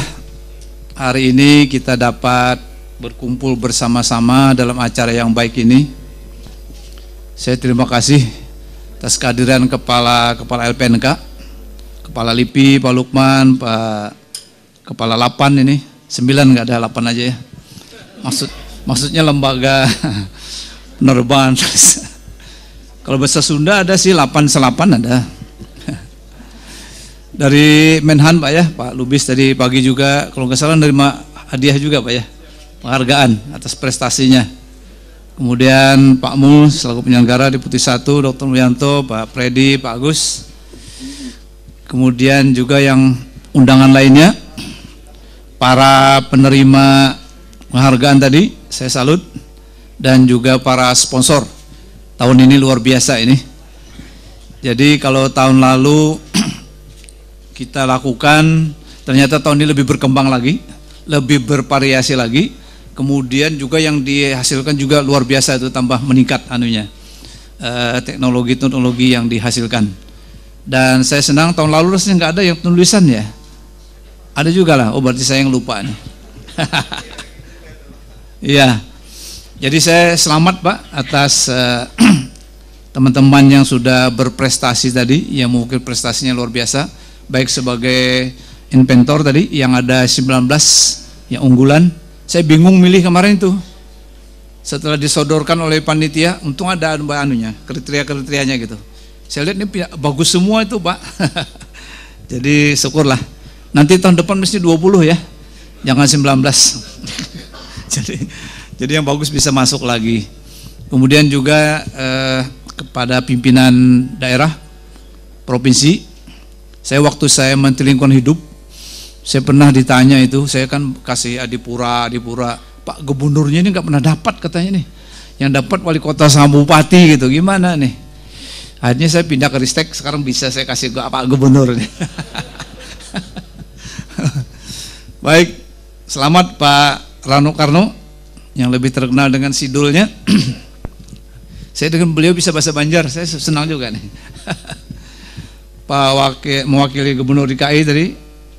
hari ini kita dapat berkumpul bersama-sama dalam acara yang baik ini. Saya terima kasih atas kehadiran Kepala LPNK, Kepala LIPI, Pak Lukman, Pak Kepala Lapan ini, 9 nggak ada 8 aja ya. Maksudnya lembaga penerbangan. Kalau bahasa Sunda ada sih 8 selapan ada. Dari Menhan Pak ya, Pak Lubis tadi pagi juga, kalau nggak salah nerima hadiah juga Pak ya, penghargaan atas prestasinya. Kemudian Pak Mul selaku penyelenggara Deputi 1, Dr. Mulyanto, Pak Freddy, Pak Agus. Kemudian juga yang undangan lainnya, para penerima penghargaan tadi, saya salut. Dan juga para sponsor, tahun ini luar biasa ini. Jadi kalau tahun lalu kita lakukan, ternyata tahun ini lebih berkembang lagi, lebih bervariasi lagi. Kemudian juga yang dihasilkan juga luar biasa, itu tambah meningkat anunya, teknologi yang dihasilkan. Dan saya senang tahun lalu rasanya nggak ada yang tulisan ya. Ada juga lah, oh berarti saya yang lupa nih. Iya, jadi saya selamat Pak atas teman-teman yang sudah berprestasi tadi, yang mungkin prestasinya luar biasa, baik sebagai inventor tadi yang ada 19 yang unggulan. Saya bingung milih kemarin itu. Setelah disodorkan oleh panitia, untung ada anunya, kriteria-kriterianya gitu. Saya lihat ini bagus semua itu Pak. Jadi syukurlah. Nanti tahun depan mesti 20 ya, jangan 19. jadi yang bagus bisa masuk lagi. Kemudian juga kepada pimpinan daerah, provinsi, saya waktu saya Menteri Lingkungan Hidup, saya pernah ditanya itu, saya kan kasih Adipura, Pak Gubernurnya ini nggak pernah dapat katanya nih, yang dapat wali kota sama bupati gitu, gimana nih? Akhirnya saya pindah ke Ristek, sekarang bisa saya kasih ke Pak Gubernur. Baik, selamat Pak Rano Karno yang lebih terkenal dengan Sidulnya. Saya dengan beliau bisa bahasa Banjar, saya senang juga nih. Pak mewakili Gubernur DKI tadi.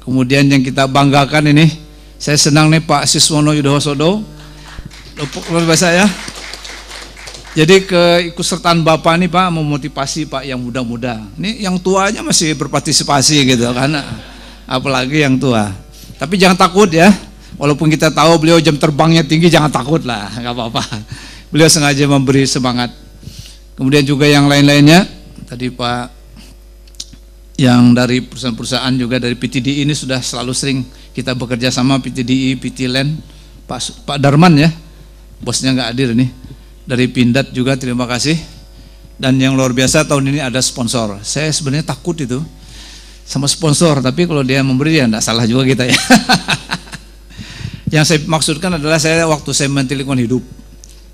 Kemudian yang kita banggakan ini, saya senang nih Pak Siswono Yudhoyosodo, luar biasa ya. Jadi keikutsertaan Bapak nih Pak memotivasi Pak yang muda-muda. Ini yang tuanya masih berpartisipasi gitu, karena apalagi yang tua. Tapi jangan takut ya, walaupun kita tahu beliau jam terbangnya tinggi, jangan takut lah, nggak apa-apa. Beliau sengaja memberi semangat. Kemudian juga yang lain-lainnya, tadi Pak yang dari perusahaan-perusahaan juga dari PTDI ini sudah selalu sering kita bekerja sama, PTDI, PT Land, Pak Darman ya, bosnya nggak hadir nih, dari Pindad juga terima kasih. Dan yang luar biasa tahun ini ada sponsor. Saya sebenarnya takut itu sama sponsor, tapi kalau dia memberi ya enggak salah juga kita ya. Yang saya maksudkan adalah waktu saya Menteri Lingkungan Hidup,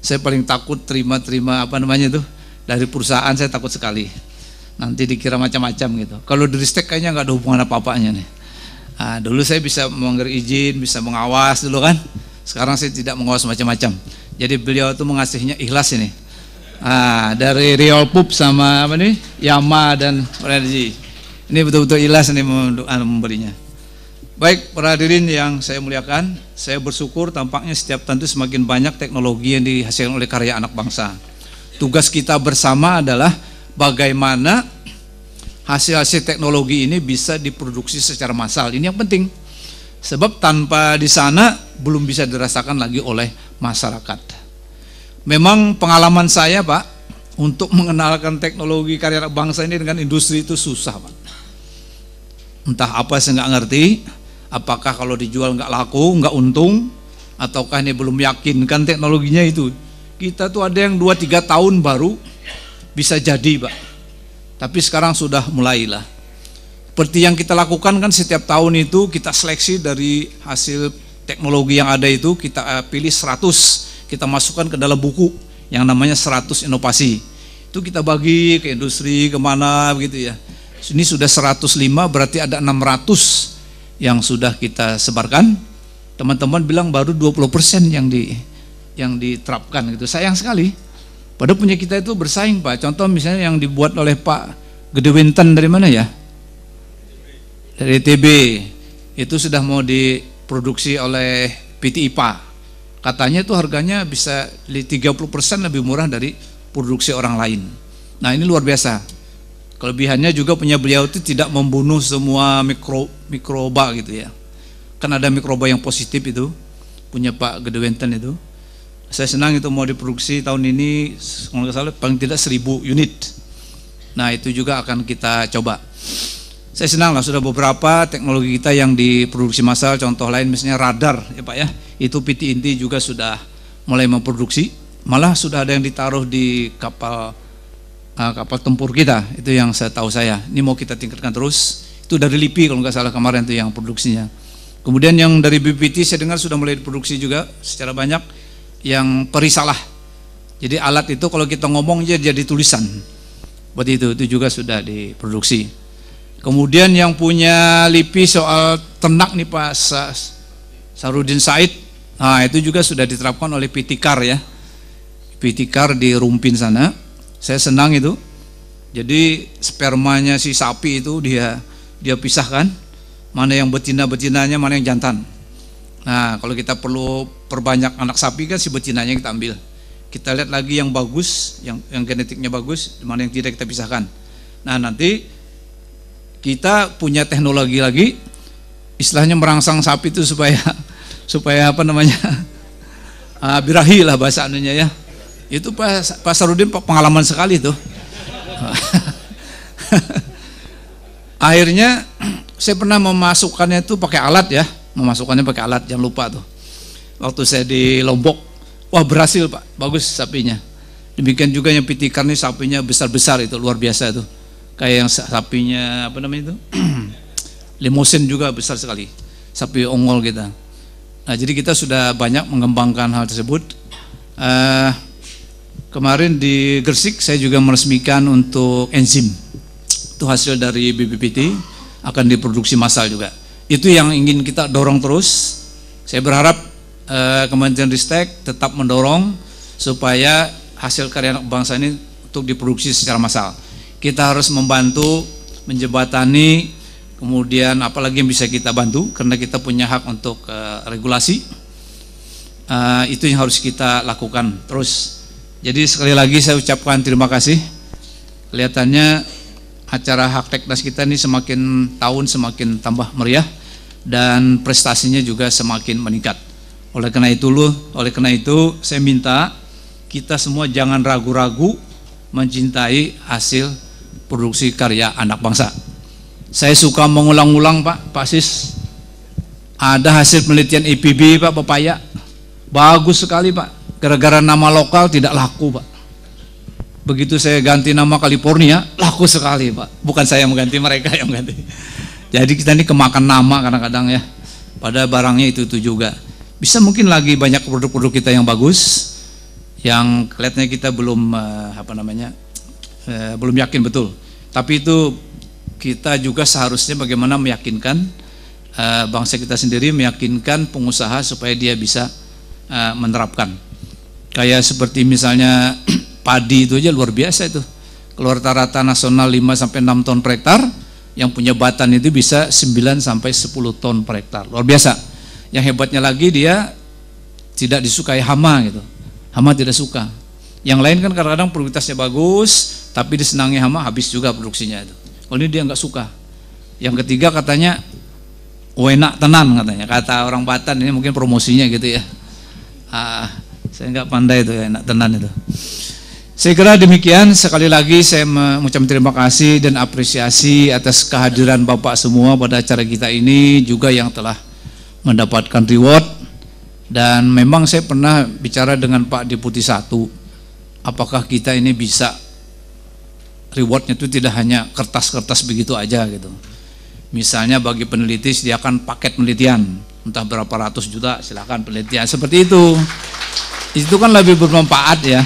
saya paling takut terima apa namanya itu dari perusahaan, saya takut sekali. Nanti dikira macam-macam gitu. Kalau di Ristek kayaknya nggak ada hubungan apa-apanya nih. Nah, dulu saya bisa memberi izin, bisa mengawas dulu kan. Sekarang saya tidak mengawas macam-macam. Jadi beliau itu mengasihnya ikhlas ini. Dari Real Pup sama apa nih, Yama dan Energy. Ini betul-betul ikhlas nih memberinya. Baik, para hadirin yang saya muliakan, saya bersyukur tampaknya setiap tahun itu semakin banyak teknologi yang dihasilkan oleh karya anak bangsa. Tugas kita bersama adalah bagaimana hasil-hasil teknologi ini bisa diproduksi secara massal. Ini yang penting. Sebab tanpa di sana belum bisa dirasakan lagi oleh masyarakat. Memang pengalaman saya Pak, untuk mengenalkan teknologi karya anak bangsa ini dengan industri itu susah Pak. Entah apa saya nggak ngerti, apakah kalau dijual nggak laku, nggak untung, ataukah ini belum meyakinkan teknologinya itu. Kita tuh ada yang 2-3 tahun baru bisa jadi Pak, tapi sekarang sudah mulailah. Seperti yang kita lakukan kan setiap tahun itu kita seleksi dari hasil teknologi yang ada itu, kita pilih 100, kita masukkan ke dalam buku yang namanya 100 inovasi. Itu kita bagi ke industri, kemana begitu ya. Ini sudah 105, berarti ada 600 yang sudah kita sebarkan. Teman-teman bilang baru 20% yang diterapkan gitu. Sayang sekali. Padahal punya kita itu bersaing Pak. Contoh misalnya yang dibuat oleh Pak Gedewinten dari mana ya? Dari TB. Itu sudah mau diproduksi oleh PT IPA. Katanya itu harganya bisa 30% lebih murah dari produksi orang lain. Nah ini luar biasa. Kelebihannya juga punya beliau itu tidak membunuh semua mikroba gitu ya. Kan ada mikroba yang positif itu, punya Pak Gedewinten itu. Saya senang itu mau diproduksi tahun ini, kalau nggak salah paling tidak 1000 unit. Nah itu juga akan kita coba. Saya senang lah sudah beberapa teknologi kita yang diproduksi massal. Contoh lain misalnya radar ya Pak ya, itu PT Inti juga sudah mulai memproduksi. Malah sudah ada yang ditaruh di kapal tempur kita, itu yang saya tahu saya. Ini mau kita tingkatkan terus. Itu dari LIPI kalau nggak salah kemarin itu yang produksinya. Kemudian yang dari BPT saya dengar sudah mulai diproduksi juga secara banyak yang perisalah. Jadi alat itu kalau kita ngomong jadi tulisan. Seperti itu juga sudah diproduksi. Kemudian yang punya LIPI soal ternak nih Pak Sarudin Said, nah itu juga sudah diterapkan oleh Pitikar ya, Pitikar di Rumpin sana. Saya senang itu. Jadi spermanya si sapi itu dia pisahkan, mana yang betina-betinanya, mana yang jantan. Nah kalau kita perlu perbanyak anak sapi kan si betinanya kita ambil. Kita lihat lagi yang bagus, yang genetiknya bagus, mana yang tidak kita pisahkan. Nah nanti kita punya teknologi lagi, istilahnya merangsang sapi itu supaya apa namanya, birahi lah bahasa anunya ya. Itu Pak Sarudin pengalaman sekali tuh. Akhirnya saya pernah memasukkannya itu pakai alat ya, jangan lupa tuh. Waktu saya di Lombok, wah berhasil Pak, bagus sapinya. Demikian juga yang Pitikar nih sapinya besar-besar itu, luar biasa itu. Kayak yang sapinya apa namanya itu, Limousin juga besar sekali, sapi ongol kita. Nah jadi kita sudah banyak mengembangkan hal tersebut. Kemarin di Gresik saya juga meresmikan untuk enzim, itu hasil dari BPPT, akan diproduksi massal juga. Itu yang ingin kita dorong terus. Saya berharap Kementerian Ristek tetap mendorong supaya hasil karya anak bangsa ini untuk diproduksi secara massal. Kita harus membantu menjembatani, kemudian apalagi yang bisa kita bantu karena kita punya hak untuk regulasi. Itu yang harus kita lakukan terus. Jadi sekali lagi saya ucapkan terima kasih. Kelihatannya acara Hak Teknas kita ini semakin tahun semakin tambah meriah dan prestasinya juga semakin meningkat. Oleh karena itu saya minta kita semua jangan ragu-ragu mencintai hasil produksi karya anak bangsa. Saya suka mengulang-ulang Pak Sis, ada hasil penelitian IPB Pak pepaya, bagus sekali Pak, gara-gara nama lokal tidak laku Pak. Begitu saya ganti nama California, laku sekali Pak, bukan saya yang mengganti, mereka yang mengganti. Jadi kita ini kemakan nama kadang-kadang ya, pada barangnya itu juga. Bisa mungkin lagi banyak produk-produk kita yang bagus, yang kelihatannya kita belum belum yakin betul. Tapi itu kita juga seharusnya bagaimana meyakinkan bangsa kita sendiri, meyakinkan pengusaha supaya dia bisa menerapkan. Kayak seperti misalnya padi itu aja luar biasa itu. Keluar rata-rata nasional 5-6 ton per hektar, yang punya Batan itu bisa 9-10 ton per hektar. Luar biasa. Yang hebatnya lagi dia tidak disukai hama gitu. Hama tidak suka. Yang lain kan kadang-kadang produktivitasnya bagus, tapi disenangi hama habis juga produksinya itu. Kalau ini dia nggak suka. Yang ketiga katanya enak tenan katanya. Kata orang Batan ini mungkin promosinya gitu ya. Saya nggak pandai itu ya, enak tenan itu. Saya kira demikian. Sekali lagi saya mengucapkan terima kasih dan apresiasi atas kehadiran Bapak semua pada acara kita ini, juga yang telah mendapatkan reward. Dan memang saya pernah bicara dengan Pak Deputi 1, apakah kita ini bisa rewardnya itu tidak hanya kertas-kertas begitu aja gitu. Misalnya bagi peneliti sediakan paket penelitian, entah berapa ratus juta, silakan penelitian seperti itu. Itu kan lebih bermanfaat ya.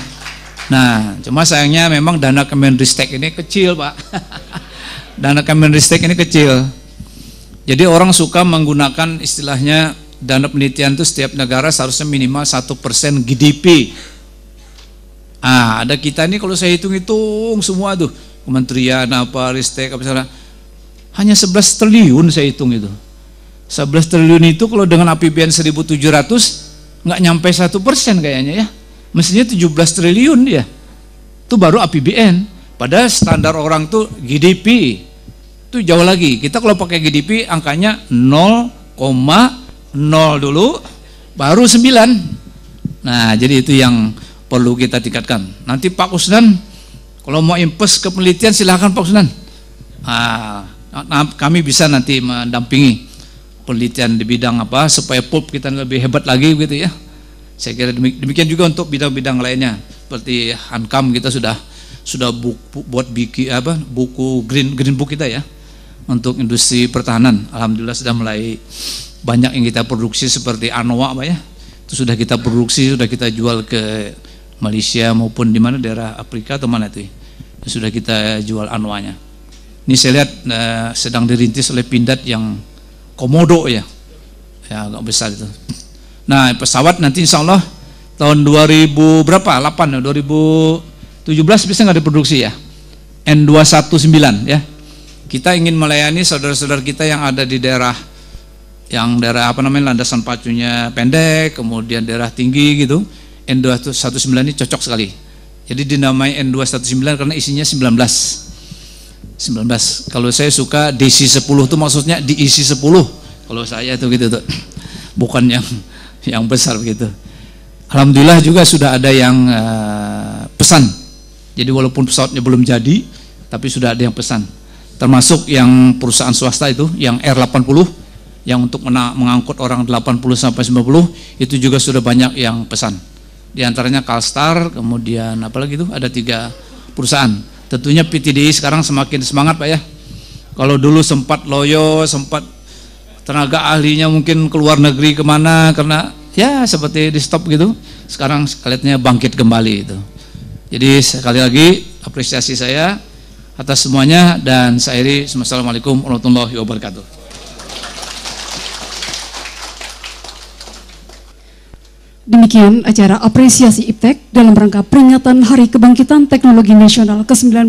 Nah, cuma sayangnya memang dana Kemenristek ini kecil Pak. Dana Kemenristek ini kecil. Jadi orang suka menggunakan istilahnya dana penelitian itu setiap negara seharusnya minimal 1% GDP. Ada kita ini kalau saya hitung-hitung semua tuh, kementerian apa, Ristek apa misalnya, hanya 11 triliun saya hitung itu. 11 triliun itu kalau dengan APBN 1.700 nggak nyampe 1% kayaknya ya. Mestinya 17 triliun dia. Itu baru APBN. Padahal standar orang tuh GDP. Itu jauh lagi. Kita kalau pakai GDP angkanya 0,0 dulu baru 9. Nah, jadi itu yang perlu kita tingkatkan. Nanti Pak Kusnan kalau mau invest ke penelitian silahkan Pak Kusnan. Kami bisa nanti mendampingi penelitian di bidang apa supaya pulp kita lebih hebat lagi gitu ya. Saya kira demikian juga untuk bidang-bidang lainnya. Seperti Hankam kita sudah buat buku green book kita ya untuk industri pertahanan. Alhamdulillah sudah mulai banyak yang kita produksi seperti Anoa Pak ya. Itu sudah kita produksi, sudah kita jual ke Malaysia maupun di mana daerah Afrika atau mana itu. Sudah kita jual Anoanya. Ini saya lihat sedang dirintis oleh Pindad yang komodo ya agak besar itu. Nah pesawat nanti insya Allah tahun 2000 berapa? 8 ya, 2017 bisa nggak diproduksi ya? N219 ya. Kita ingin melayani saudara-saudara kita yang ada di daerah apa namanya landasan pacunya pendek, kemudian daerah tinggi gitu. N219 ini cocok sekali. Jadi dinamai N219 karena isinya 19. Kalau saya suka DC 10 itu maksudnya diisi 10. Kalau saya itu gitu tuh. Bukan yang besar begitu. Alhamdulillah juga sudah ada yang pesan. Jadi walaupun pesawatnya belum jadi, tapi sudah ada yang pesan. Termasuk yang perusahaan swasta itu, yang R80, yang untuk mengangkut orang 80 sampai 90, itu juga sudah banyak yang pesan. Di antaranya Kalstar, kemudian apalagi itu ada 3 perusahaan. Tentunya PTDI sekarang semakin semangat Pak ya. Kalau dulu sempat loyo, sempat tenaga ahlinya mungkin keluar negeri kemana karena ya seperti di stop gitu. Sekarang sekaliannya bangkit kembali itu. Jadi sekali lagi apresiasi saya atas semuanya dan saya akhiri. Assalamualaikum warahmatullahi wabarakatuh. Demikian acara apresiasi IPTEK dalam rangka peringatan Hari Kebangkitan Teknologi Nasional ke-19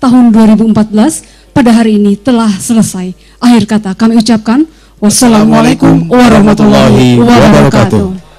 tahun 2014 pada hari ini telah selesai. Akhir kata kami ucapkan wassalamualaikum warahmatullahi wabarakatuh.